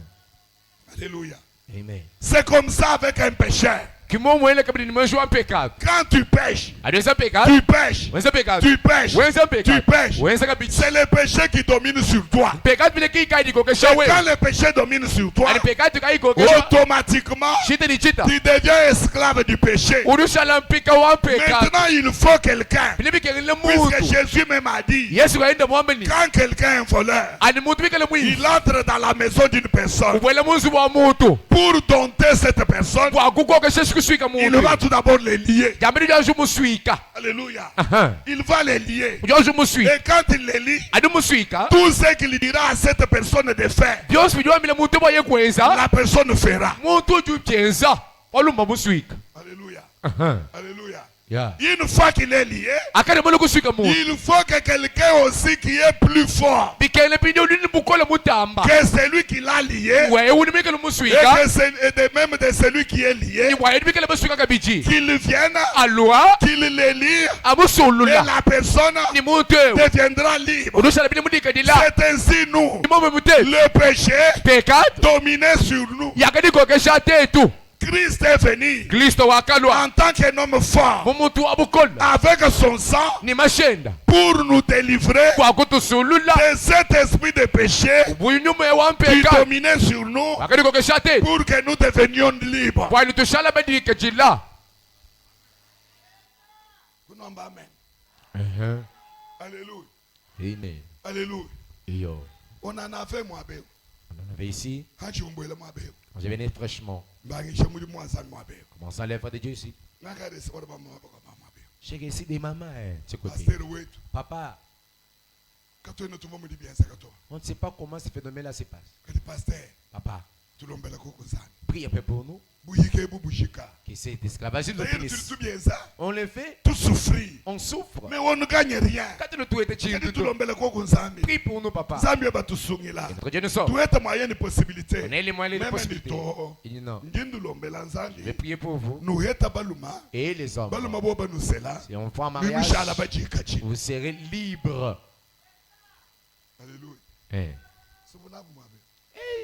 Alléluia. Amen. C'est comme ça avec un pécheur. Kimomwele kabla nimejua pecado. Quand tu pêches, Adesa pecado. tu pêches, Wenza pecado. tu pêches, Wenza tu pecado. pêches. Wenza kabiti. C'est le péché qui domine sur toi. Pecado vile kikaidi ko Et keshawe. quand le péché domine sur toi, Ani pecado kai ko keshawe. automatiquement, Chita ni chita. tu deviens esclave du péché. Urusha lampika wa pecado. Maintenant, il faut quelqu'un. Bile bikele Puisque muntu. Jésus même a dit, Yesu kaenda mwambeni. quand quelqu'un est un voleur, Ani muntu bikele mwi. il entre dans la maison d'une personne. Ubwela munzu wa muntu. Pour dompter cette personne, Kwa kuko kesheshi kuswika il muntu. va tout d'abord les lier. Jamani jazu muswika. Alléluia. Aha. Il va les lier. Jazu muswika. Et quand il les lie, Adi muswika. tout ce qu'il dira à cette personne de faire, Byose bijwa mile muntu boye kwenza. la personne fera. Muntu jupienza. Walumba muswika. Alléluia. Aha. Alléluia. Yeah. Une fois qu'il est lié, Akane molo kuswika muntu. il faut que quelqu'un aussi qui est plus fort Bikele pinyo nini bukola mutamba. que celui qui l'a lié Wewe unimekele et, muswika. et de même de celui qui est lié, Ni wae bikele muswika kabiji. qu'il vienne, Alwa qu'il les lie et amusulula. la personne Ni muntu. deviendra libre. Udushala bile mudika dila. C'est ainsi nous, Ni mobe mute. le péché Pecado. dominait sur nous. Yakadi kokesha tetu. Christ est venu Kristo wakalwa. en tant qu'un homme fort Mumuntu abukola. avec son sang Ni mashenda. pour nous délivrer Kwa kutusulula. de cet esprit de péché Buinyume wa qui mpeka. dominait sur nous Wakadi kokesha tetu. pour que nous devenions libres. Kwa nitushala badilike jila. Amen. Alléluia. Amen. Alléluia. Yo. On en a fait moi bébé. On avait ici. Hachi umbwele moi bébé. Quand je venais fraîchement. Bangisha muri mwanza moi bébé. Commençant l'œuvre de Dieu ici. Nakade se ora mama baba mama bébé. J'ai ici des mamans. Tu côté. Pasteur wetu. Papa, Kato ino tumo muri biensa kato. on ne sait pas comment ce phénomène-là se passe. Kati pasteur. Papa, Tulombela koko sana. prie un peu pour nous. Buyike bubushika. Que cet esclavagisme nous D'ailleurs finisse. tu biensa. On le fait, Tu souffris. on souffre. Mais on ne gagne rien. Quand nous tout était chill, Kati tulombela koko nzambi. prie pour nous, papa. Nzambi ba tusungila. Notre Dieu nous sauve. Tu ete moyen de possibilité. On a les moyens et les Même possibilités. ndito. Il dit non. Ndindu lombela Je vais nzambi. prier pour vous Nous heta baluma. et les hommes. Baluma bo banusela. Si on fait un mariage, Bimushala bajika chini. vous serez libres. Alléluia. Eh, Subunabu mwabe.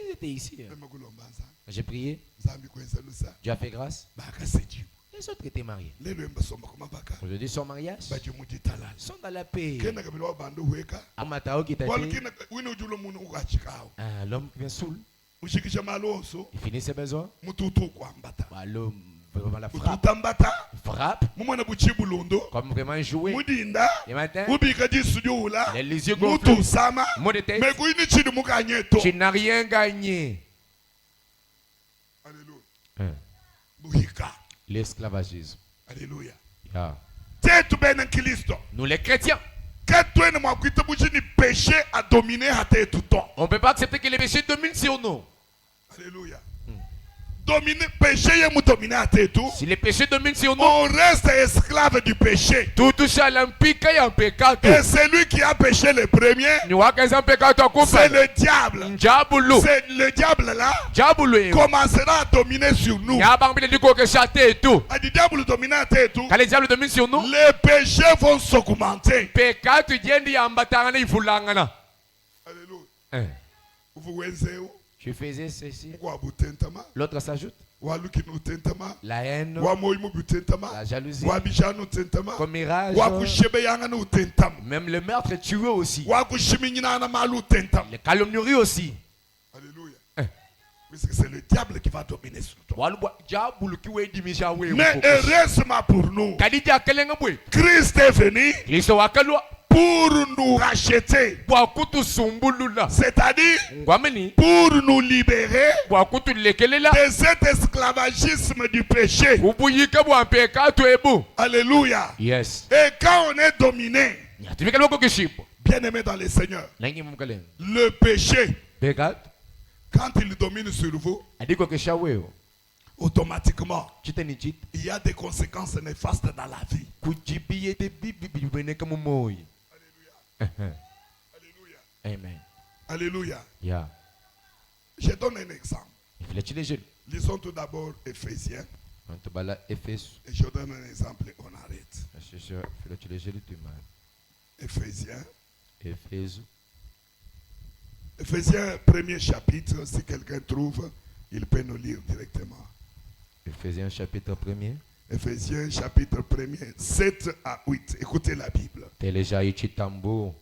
j'étais ici. Ema kulomba nzambi. J'ai prié. Nzambi kwenza lusa. Dieu a fait grâce. Baka sejibu. Les autres étaient mariés. Lelo emba somba kumabaka. Aujourd'hui, son mariage Baji mujitalala. sont dans la paix. Kena kabila wa bandu weka. Amatao qui t'a Wal dit, kina wina ujulo munu ukachikao. l'homme qui vient saoul, Ushikisha maloso. il finit ses besoins. Mututu kwambata. Bah, l'homme, vraiment la frappe. Ututambata. Frappe, Mumwana buchibu lundo. comme vraiment jouer. Mudinda. Le matin, Ubika jisudyula. les yeux gonflés. Mutu sama. Mot de tête, Mekuini chini mukanyeto. tu n'as rien gagné. Alléluia. Hein. Buhika. L'esclavagisme. Alléluia. Yeah. Tetu bena Kristo. Nous les chrétiens, Ketwene mwakwita buchini péché a dominé hate tuto. on ne peut pas accepter que les péchés dominent sur nous. Alléluia. Dominer péché ye mu dominer hate tu. Si les péchés dominent sur nous, On reste esclave du péché. tout touche à l'empire et en pecado. Et celui qui a péché le premier, Ni wakaza pecado c'est kumpa. le diable. Njabulu. C'est le diable là Jabulu. commencera à dominer sur nous. Nyabambile diko que chate et tout. A dit diable dominer hate tu. Quand les diables dominent sur nous, Les péchés vont s'augmenter. pecado jendi yambatana ifulangana. Alléluia. Hein. Vous wenzeu Je faisais ceci. kwa butentama, L'autre s'ajoute. wa lukinu tentama, La haine, wa moimu butentama, la jalousie, wa bijanu tentama, commérage, wa kushebe yanga nu tentama, même le meurtre tué aussi. wa kushiminyina na malu tentama. Les calomnieries aussi. Alléluia. Hein. Puisque c'est le diable qui va dominer sur toi. Walubwa jabulu kiwe dimisha we. Mais heureusement pour nous, Kadija kelenga bwe. Christ est venu Kristo wakalwa pour nous racheter. bwa kutu sumbulula. C'est-à-dire Ngwameni pour nous libérer bwa kutu lekelela. de cet esclavagisme du péché. Ubuyike bwa pecado ebu. Alléluia. Yes. Et quand on est dominé, Yatumika loko kishipo. bien aimé dans le Seigneur, Nangi mukalen. le péché, Pecado quand il domine sur vous, adiko kesha wewe. automatiquement, Chitani chit. il y a des conséquences néfastes dans la vie. Kujibiye te bibi bibene kama moyi. Alléluia. Amen. Alléluia. Yeah. Je donne un exemple. Il faut les jeunes. Lisons tout d'abord Éphésiens. On te bala Éphèse. Et je donne un exemple et on arrête. Je fais les jeunes du mal. Éphésiens, Éphèse. Ephésiens 1er chapitre, si quelqu'un trouve, il peut nous lire directement. Ephésiens chapitre 1er. Ephésiens chapitre 1er, 7 à 8. Écoutez la Bible. Telejayi chitambo.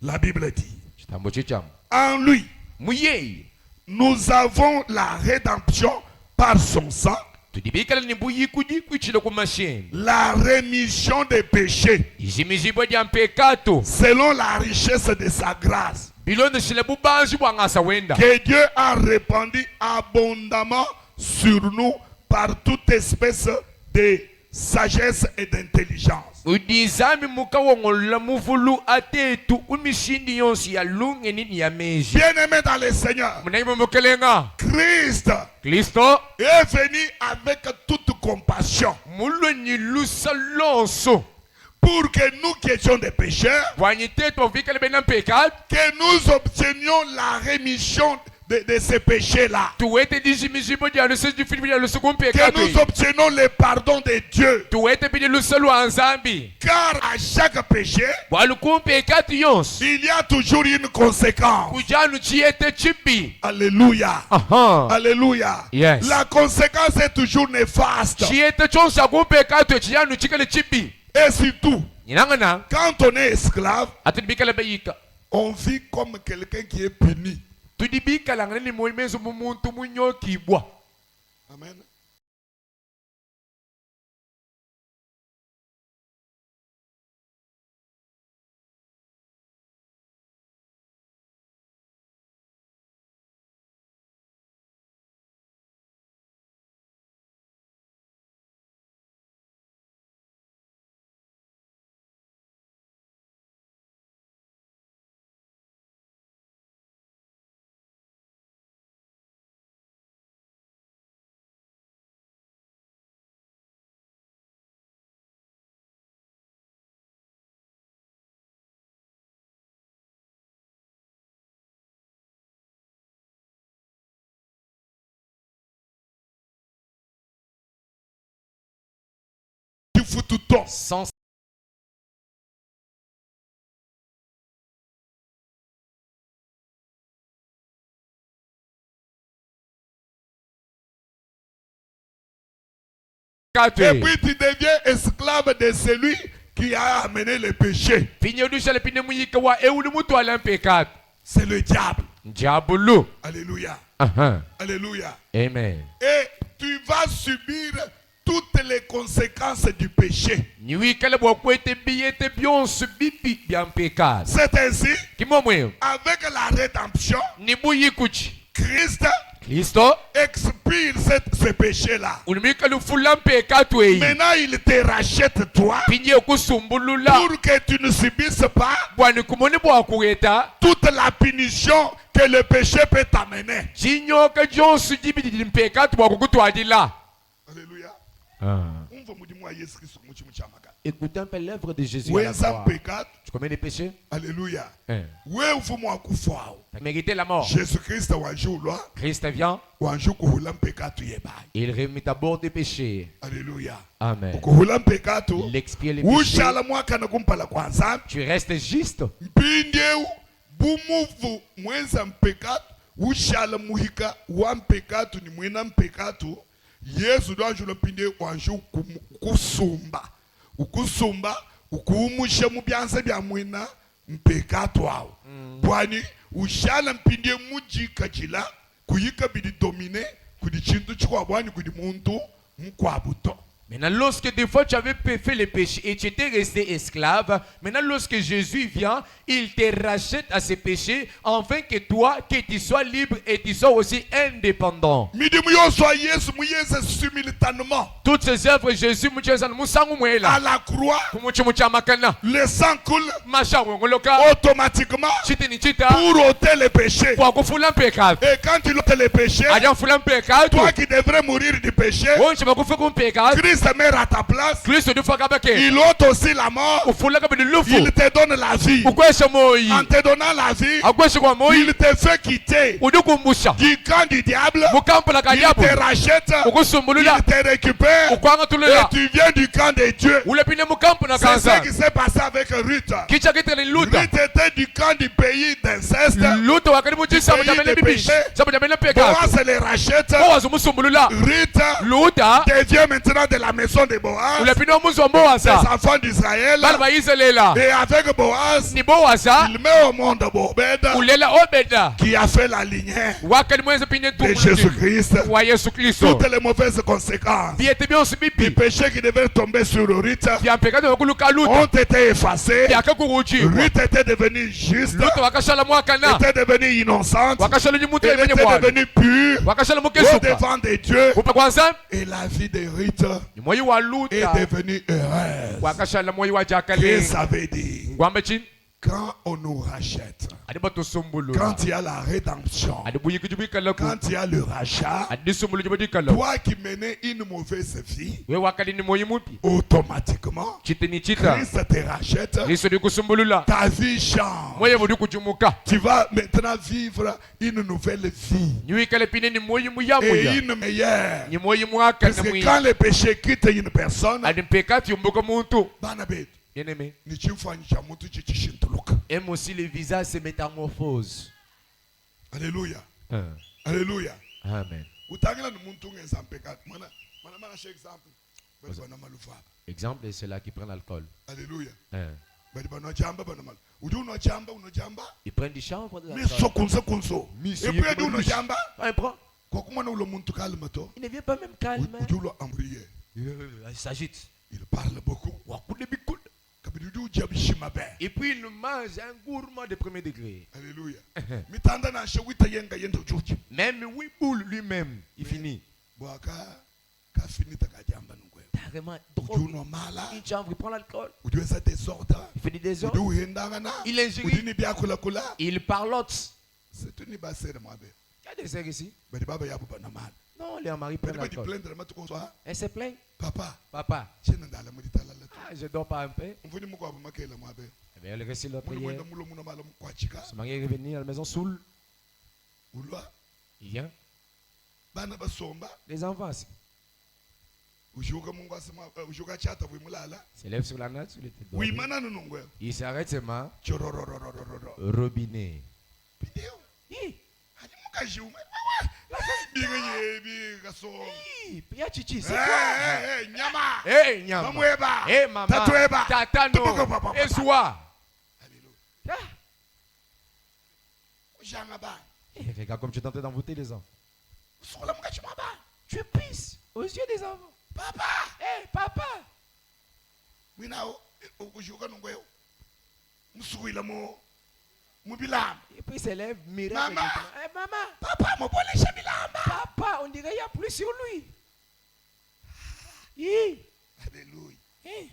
La Bible dit, Chitambo chicham. en lui, Muyei. nous avons la rédemption par son sang, Tudibikala ni buyi kudi kuchilo kumasheni. la rémission des péchés, Izimizibwa dia mpekato. selon la richesse de sa grâce, Bilondo shile bubanji bwa ngasa wenda. que Dieu a répandu abondamment sur nous par toute espèce de sagesse et d'intelligence. Udizami mukawongola muvulu atetu umishindi yonsi ya lunge nini ya meji. Bien-aimés dans le Seigneur, Munaimo mukelenga. Christ Kristo. est venu avec toute compassion Mulwe ni lusa lonso. pour que nous qui étions des pécheurs, Wanyitetu wavikale bena mpekato. que nous obtenions la rémission de ces péchés-là. Tuwete dizimizibwa dia lusa difilibi dia lusa Que kumpekato. nous obtenions le pardon de Dieu. Tuwete bidi lusa luanzambi. Car à chaque péché, Walu kumpekato yonsi. il y a toujours une conséquence. Kujanu chiete chibi. Alléluia. Aha. Alléluia. Yes. La conséquence est toujours néfaste. Chiete chonsa kumpekato chiyanu chikale chibi. Et surtout, Inangana. quand on est esclave, Atudibikala bayika. on vit comme quelqu'un qui est puni. Tudibikala ngani moimezo mumuntu munyokibwa. Amen. Tu fous tout temps. Sans Et puis tu deviens esclave de celui qui a amené le péché. Pinyodusha pine muyika wa euli mutu alampekato. C'est le diable. Njabulu. Alléluia. Aha. Alléluia. Amen. Et tu vas subir toutes les conséquences du péché. Niwikale bwa kwete biyete byonsu bibi byampekato. C'est ainsi, Kimomwe. avec la rédemption, Nibuyikuchi. Christ Kristo. expire ce péché-là. Unimikalu fulampekato eyi. Maintenant, il te rachète toi Pinye kusumbulula. pour que tu ne subisses pas Bwani kumoni bwa kuweta. toute la punition que le péché peut t'amener. Chinyoka jonsu jibidi mpekato bwa kukutwadila. Alléluia. Ah. Umva mudimu wa Yesu Kristo mu chimu chamaka. Écoutez un peu l'œuvre de Jésus à la Weza croix. pecado. Tu commets des péchés? Alléluia. Hein. We ufumu wa kufa wao. Tu as mérité la mort. Jésus Kristo wanjulwa Christ vient, wanju kuhula mpekatu yebai. il remet à bord des péchés. Alléluia. Amen. Kuhula mpekatu. Il expie les péchés. Ushala mwaka na kumpala kwanza. Tu restes juste. Mpindeu bumuvu mwenza mpekatu. Ushala muhika wa mpekatu ni mwena mpekatu. Yesu do anjula pinde wanju kusumba. Ukusumba ukuumushe mu byanze bya mwena mpekatu wao. Bwani ushala mpinde mujika chila kuyika bidi domine kudi chintu chikwa bwani kudi muntu mkwabuto. Maintenant, lorsque des fois tu avais fait les péchés et tu étais resté esclave, maintenant lorsque Jésus vient, il te rachète à ses péchés, afin que toi, que tu sois libre et tu sois aussi indépendant. Midimu yoswa Yesu muyeze simultanément. Toutes ces œuvres, Jésus, À la croix, le sang coule automatiquement pour ôter les péchés. Et quand il ôte les péchés, toi qui devrais mourir du péché, Christ Christ meurt à ta place, Kristo ndifa kabake il ôte aussi la mort. ufula kabini lufu Il te donne la vie. ukwesha moyi En te donnant la vie, akwesha kwa moyi il te fait quitter udikumbusha du camp du diable. mukampala ka Il diabo te rachète, ukusumbulula il te récupère ukwanga et tulula tu viens du camp de Dieu. ulepine mukampu na C'est ce kanza qui s'est passé avec Ruth. kicha kitele luta Ruth était du camp du pays d'inceste. luta wakati mujisa Pays mujamene de bibishi péché. samujamene peka Boaz les rachète. Boaz umusumbulula Ruth luta devient maintenant de la maison de Boaz, ulepine omuzi wa des Boaza enfants d'Israël. bana bayizelela Et avec Boaz, ni Boaza il met au monde Obed, ulela obeda qui a fait la lignée wakati mwenze pinye de Jésus-Christ. wa Yesu Kristo Toutes les mauvaises conséquences biete byose du bibi péché qui devait tomber sur Ruth byampekate wakuluka luta ont été effacées. byakakuruchibwa Ruth était devenue juste, luta wakashala mwakana était devenue innocente, wakashala nyimutu elle imenye était bwana devenue pure wakashala au mukesuka devant de Dieu. kupa kwanza Et la vie de Ruth ni moyi wa est luta devenue heureuse. wakashala moyi wa Qu'est-ce que jakale ça veut dire? ngwambe chini Quand on nous rachète, adiba tusumbulula quand il y a la rédemption, adibuyiki jubikalaku quand il y a le rachat, adisumbulu jubadikala toi qui menais une mauvaise vie, we wakali ni moyi mupi automatiquement, chite ni chita Christ te rachète, liso dikusumbulula ta vie change. moyi budi kujumuka Tu vas maintenant vivre une nouvelle vie niwikale pine ni moyi muya et muya une meilleure. ni moyi mwaka Parce na que mwi quand le péché quitte une personne, adimpekati umbuka muntu bana betu, bien-aimé ni chimfanyisha mtu chichishintuluka. aime aussi les visages se métamorphose Alléluia. Alléluia. amen Utangila ni muntu ngeza mpekati. Mana share example. Bali bana malufa. exemple c'est ceux-là qui prennent l'alcool Alléluia. hein. Bali bana jamba bana mal. Uju unojamba. ils prennent du champ pour de Mais l'alcool sokunze kunso. Miss, Et il puis est adu unojamba. il prend Kwa kumwana ulo muntu kalma to. il ne vient pas même calme Uju ulo ambriye. il s'agite Il parle beaucoup. Wakude bikoud. Kabidi uju ujabishima be. Et puis il mange un gourmand de premier degré Alléluia. Mitanda na shewita yenga yendo juji. même Wiboul lui-même il finit Bwaka ka finita ka jamba nungwe. carrément Uju trop no mala. il chambre il prend l'alcool Uju esa désordre. il fait des désordres Uju hendanga na. il injurie Uju ni bia kula kula. il parlote C'est une basse de moi be. il y a des sœurs ici Bali baba yabu bana mal. non les maris prennent Bali badi l'alcool plaindre matu konso. elle se plaint Papa, papa chena ndala muditala la. ah, je dors pas un peu Mvuni muko abu makela mwa be. eh bien elle réussit l'autre Muni hier mwenda mulo muna mala mkwachika. son mari est revenu à la maison saoul Ulwa il vient bana basomba. les enfants Ujuka mungu asema ujuka chata vimulala. s'élève sur la natte sur les têtes Oui mana nungwe. il s'arrête seulement Chororororororo. robinet Bideo. hi Hadi mukajiuma. Binga yebi kaso. hi pia chichi c'est Eh quoi nyama. eh nyama Mamweba. eh maman Tatweba. tatano Tubuka papa. eswa Alléluia. ah Ujanga ba. eh, regarde comme tu es en train d'envoûter les enfants Usola mukachima ba. tu pisses aux yeux des enfants Papa. eh papa Winao ujuka nungwe. Musuila mo. Mubilamba. et puis il s'élève miracle Maman. eh maman Papa mobolesha bilamba. papa on dirait il y a plus sur lui hi Alléluia. eh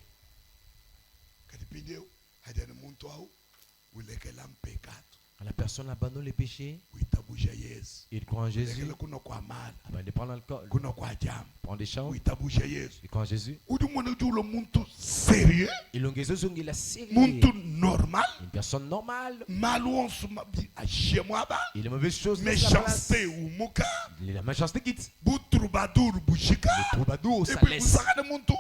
Kadipideo hajana muntu au ulekela mpekato. quand la personne abandonne les péchés Uitabusha Yesu. il croit en Jésus Ulekela kuno kwa mala. avant de prendre l'alcool Kuno kwa jam. prend des champs Uitabusha Yesu. il croit en Jésus Udu mwana julo muntu sérieux. il ongezozongi la série Muntu normal. une personne normale Malouon sumabi ashemwaba. il est mauvaise chose laisse la place. Méchanceté ou muka. La méchanceté quitte Boutroubadour bushika. troubadour Et ça puis laisse usakane muntu.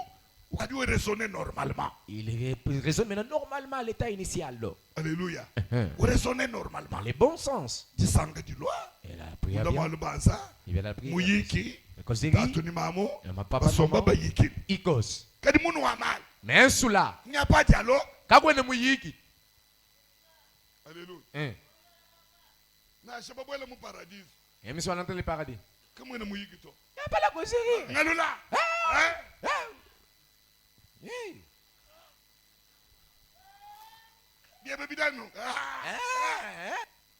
Ukadiwe raisonner normalement. il raisonne maintenant normalement à l'état initial là. Alléluia. Raisonner normalement. Dans les bons sens Disanga di loi. et la prière Unda bien malubanza. il vient à la prière Muyiki. la causerie Tatu ni mamu. ma papa Basomba maman bayiki. il cause Kadi munu wa mal. mais un sous là Il n'y a pas de dialogue. kakwene muyiki Alléluia. Na shababwele mu paradis. et monsieur va entrer le paradis Kamwe na muyiki to. il n'y a pas la causerie Ngalula. Hein? Hey. Bien baby dano. Hein?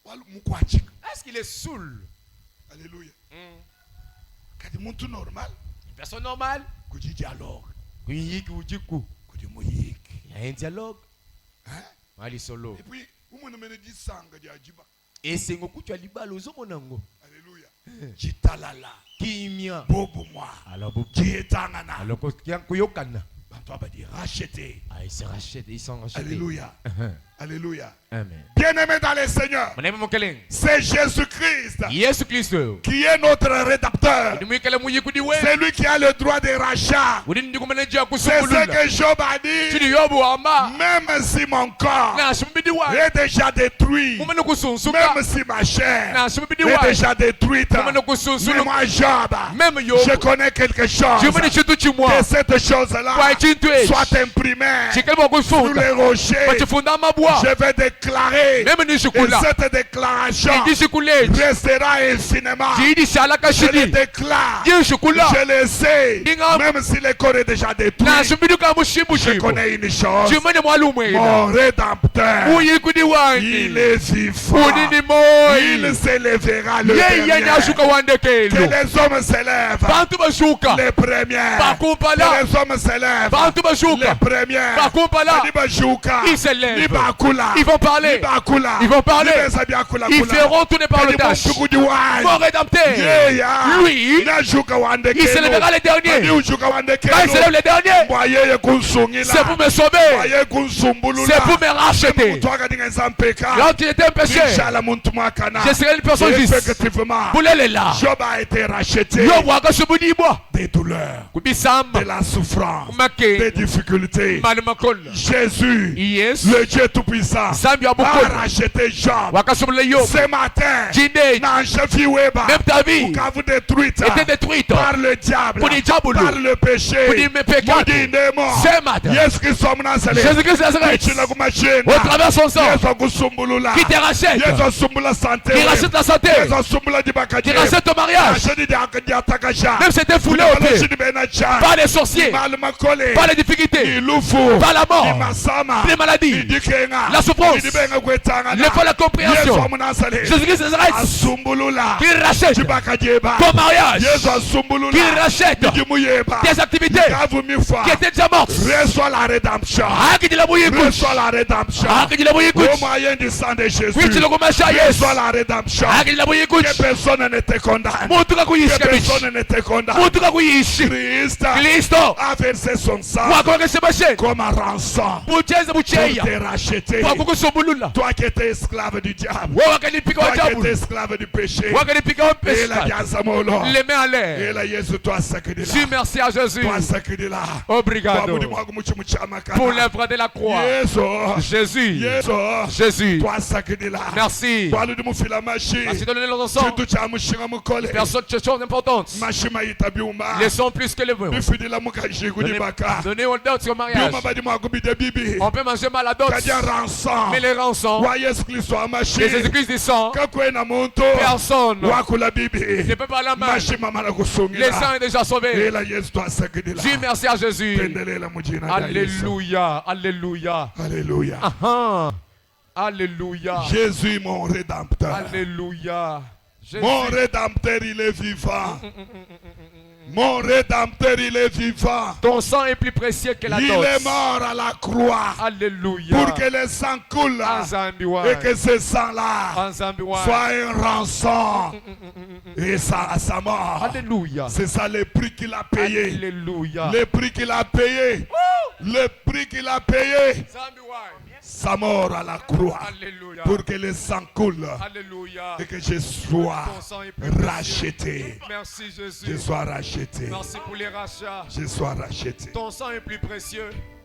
Walu mukwachika. Est-ce qu'il est saoul Alléluia. Kadi muntu normal. une personne normale Kudi dialogue. kuyiki ujiku Kudi muyiki. il y a un dialogue Hein? mali solo Et puis, umune mene disanga di ajiba. et c'est ngoku tu as libalo ozomona ngo Alléluia. Jitalala. kimia Bobo moi. alors Jietangana. alors kuyokana Toi va dire racheter. ils se rachètent ils sont rachetés. Alléluia. Alléluia. Amen. Bien-aimé dans le Seigneur, Mwaneme mkeleng c'est Jésus-Christ Yesu Kristo qui est notre rédempteur. ndimwikala muyikudiwe C'est lui qui a le droit de rachat. udi ndikumeneja C'est ce kusungulula que Job a dit. chili yobu ama Même si mon corps na shimbidi wa est déjà détruit, mumene kusunsuka même si ma chair na shimbidi est wa déjà détruite, mumene mais kusunsulu moi, Job, même je yobu connais quelque chose. chimene chitu chimwa Que cette chose-là kwa chintu echi soit imprimée chikaliwa sur kusunga les rochers. pachifunda amabwa Je vais déclarer meme que nishikula cette déclaration ndishikuleji restera infiniment. jidishalaka Je le shidi déclare. jishikula Je le sais. Dinga- Même si le corps est déjà détruit, na shimbiduka je mushimushimu connais une chose. chimene mwalumwela Mon rédempteur, uyikudi il wani est vivant. udini Il moyi s'élèvera le yeye dernier. nyashuka Que wandekelo les hommes s'élèvent. bantu bashuka Les premiers. bakumpala Que les hommes s'élèvent. bantu Les bashuka premiers. bakumpala Ni bashuka. ils s'élèvent Ni bakula. ils vont parler Ni bakula. ils vont parler Ni besabiakula ils kula. feront tourner par le Ni tâche mshuku wani. mon rédempteur lui Nashuka wandekelo. il s'élèvera les derniers Ni ushuka wandekelo. quand il s'élève les derniers Mwa yeye kunsungila. c'est pour me sauver Mwa yeye kunsumbulula. c'est pour me racheter Mtu akadingenza mpeka. quand il était un péché Inshallah muntu mwakana. je serai une personne juste Effectivement. bulele la Job a été racheté yobu akashubudibwa des douleurs, kubisamba de la souffrance, des kumake difficultés. mali makola Jésus, yesu le Dieu Tout-Puissant, zambi a abukola racheté Job. wakashubula yobu Ce matin, jinde Nanjeviweba, même ta vie vous détruite était détruite par le diable, Kuni diabolo. par le péché, Kuni mepekate. Kuni ndemo. ce matin Yesu Kristo mnazale. Jésus-Christ de Nazareth Ichila kumashina. au travers son sang Yesu akusumbulula. qui te rachète Yesu asumbula santé. qui rachète la santé Yesu asumbula dibakaje. qui rachète ton mariage même si c'était foulé au pied par les sorciers par les difficultés par la mort les maladies la souffrance les fois la compréhension Jésus-Christ de Nazareth qui rachète ton mariage qui rachète tes activités qui étaient déjà mortes reçois la rédemption. akijila muyikuti Reçois la rédemption. akijila Au muyikuti moyen du sang de Jésus. kwitilo kumasha Yesu Reçois la rédemption. akijila Que muyikuti personne ne te condamne. muntu Que kakuyishi kabishi personne ne te condamne. muntu kakuyishi Christ Kristo a versé son sang wakolekese bashe comme un rançon bucheze pour bucheya te racheter. wakukusumbulula Toi qui étais esclave du diable. wewe wakanipika Toi qui étais wajabu esclave du péché. wakanipika Et la wapesa Yazamolo. les mains en Et l'air la Yesu toi sacré de dis là. merci à Jésus Toi sacré de là. obrigado pour l'œuvre de la croix Jésus Yesu. Jésus Toi sacré de là. merci Toi le mufila mashi. merci de donner leur sang Kitu cha mushinga mukole. personne de choses importantes Mashima itabiuma. les sons plus que les vœux Bifidila mukaji kudibaka. donner au dot sur mariage Biuma badi mwakubide bibi. on peut manger mal à dot Kadia rançon. mais les rançons Wa Yesu Kristo amashi. et Jésus-Christ du sang Kakwe na muntu. personne Wakula bibi. ne peut pas la main Mashima mana kusungila. les sang est déjà sauvé Et la Yesu toi sacré de là. dis merci à Jésus Pendelela mujina la Yesu. alléluia alléluia Alléluia. ah alléluia Jésus mon rédempteur. alléluia Jésus Mon rédempteur il est vivant. Mon rédempteur il est vivant. ton sang est plus précieux que la Il dot est mort à la croix alléluia pour que le sang coule Anzambi et wa que ce sang-là Anzambi wa soit un rançon et ça à sa mort. alléluia C'est ça le prix qu'il a payé. alléluia Le prix qu'il a payé. Le prix qu'il a payé. Anzambi wa Sa mort à la croix alléluia pour que le sang coule alléluia et que je sois ton sang est plus précieux. racheté. Merci Je Jésus sois racheté. merci pour les rachats Je sois racheté. ton sang est plus précieux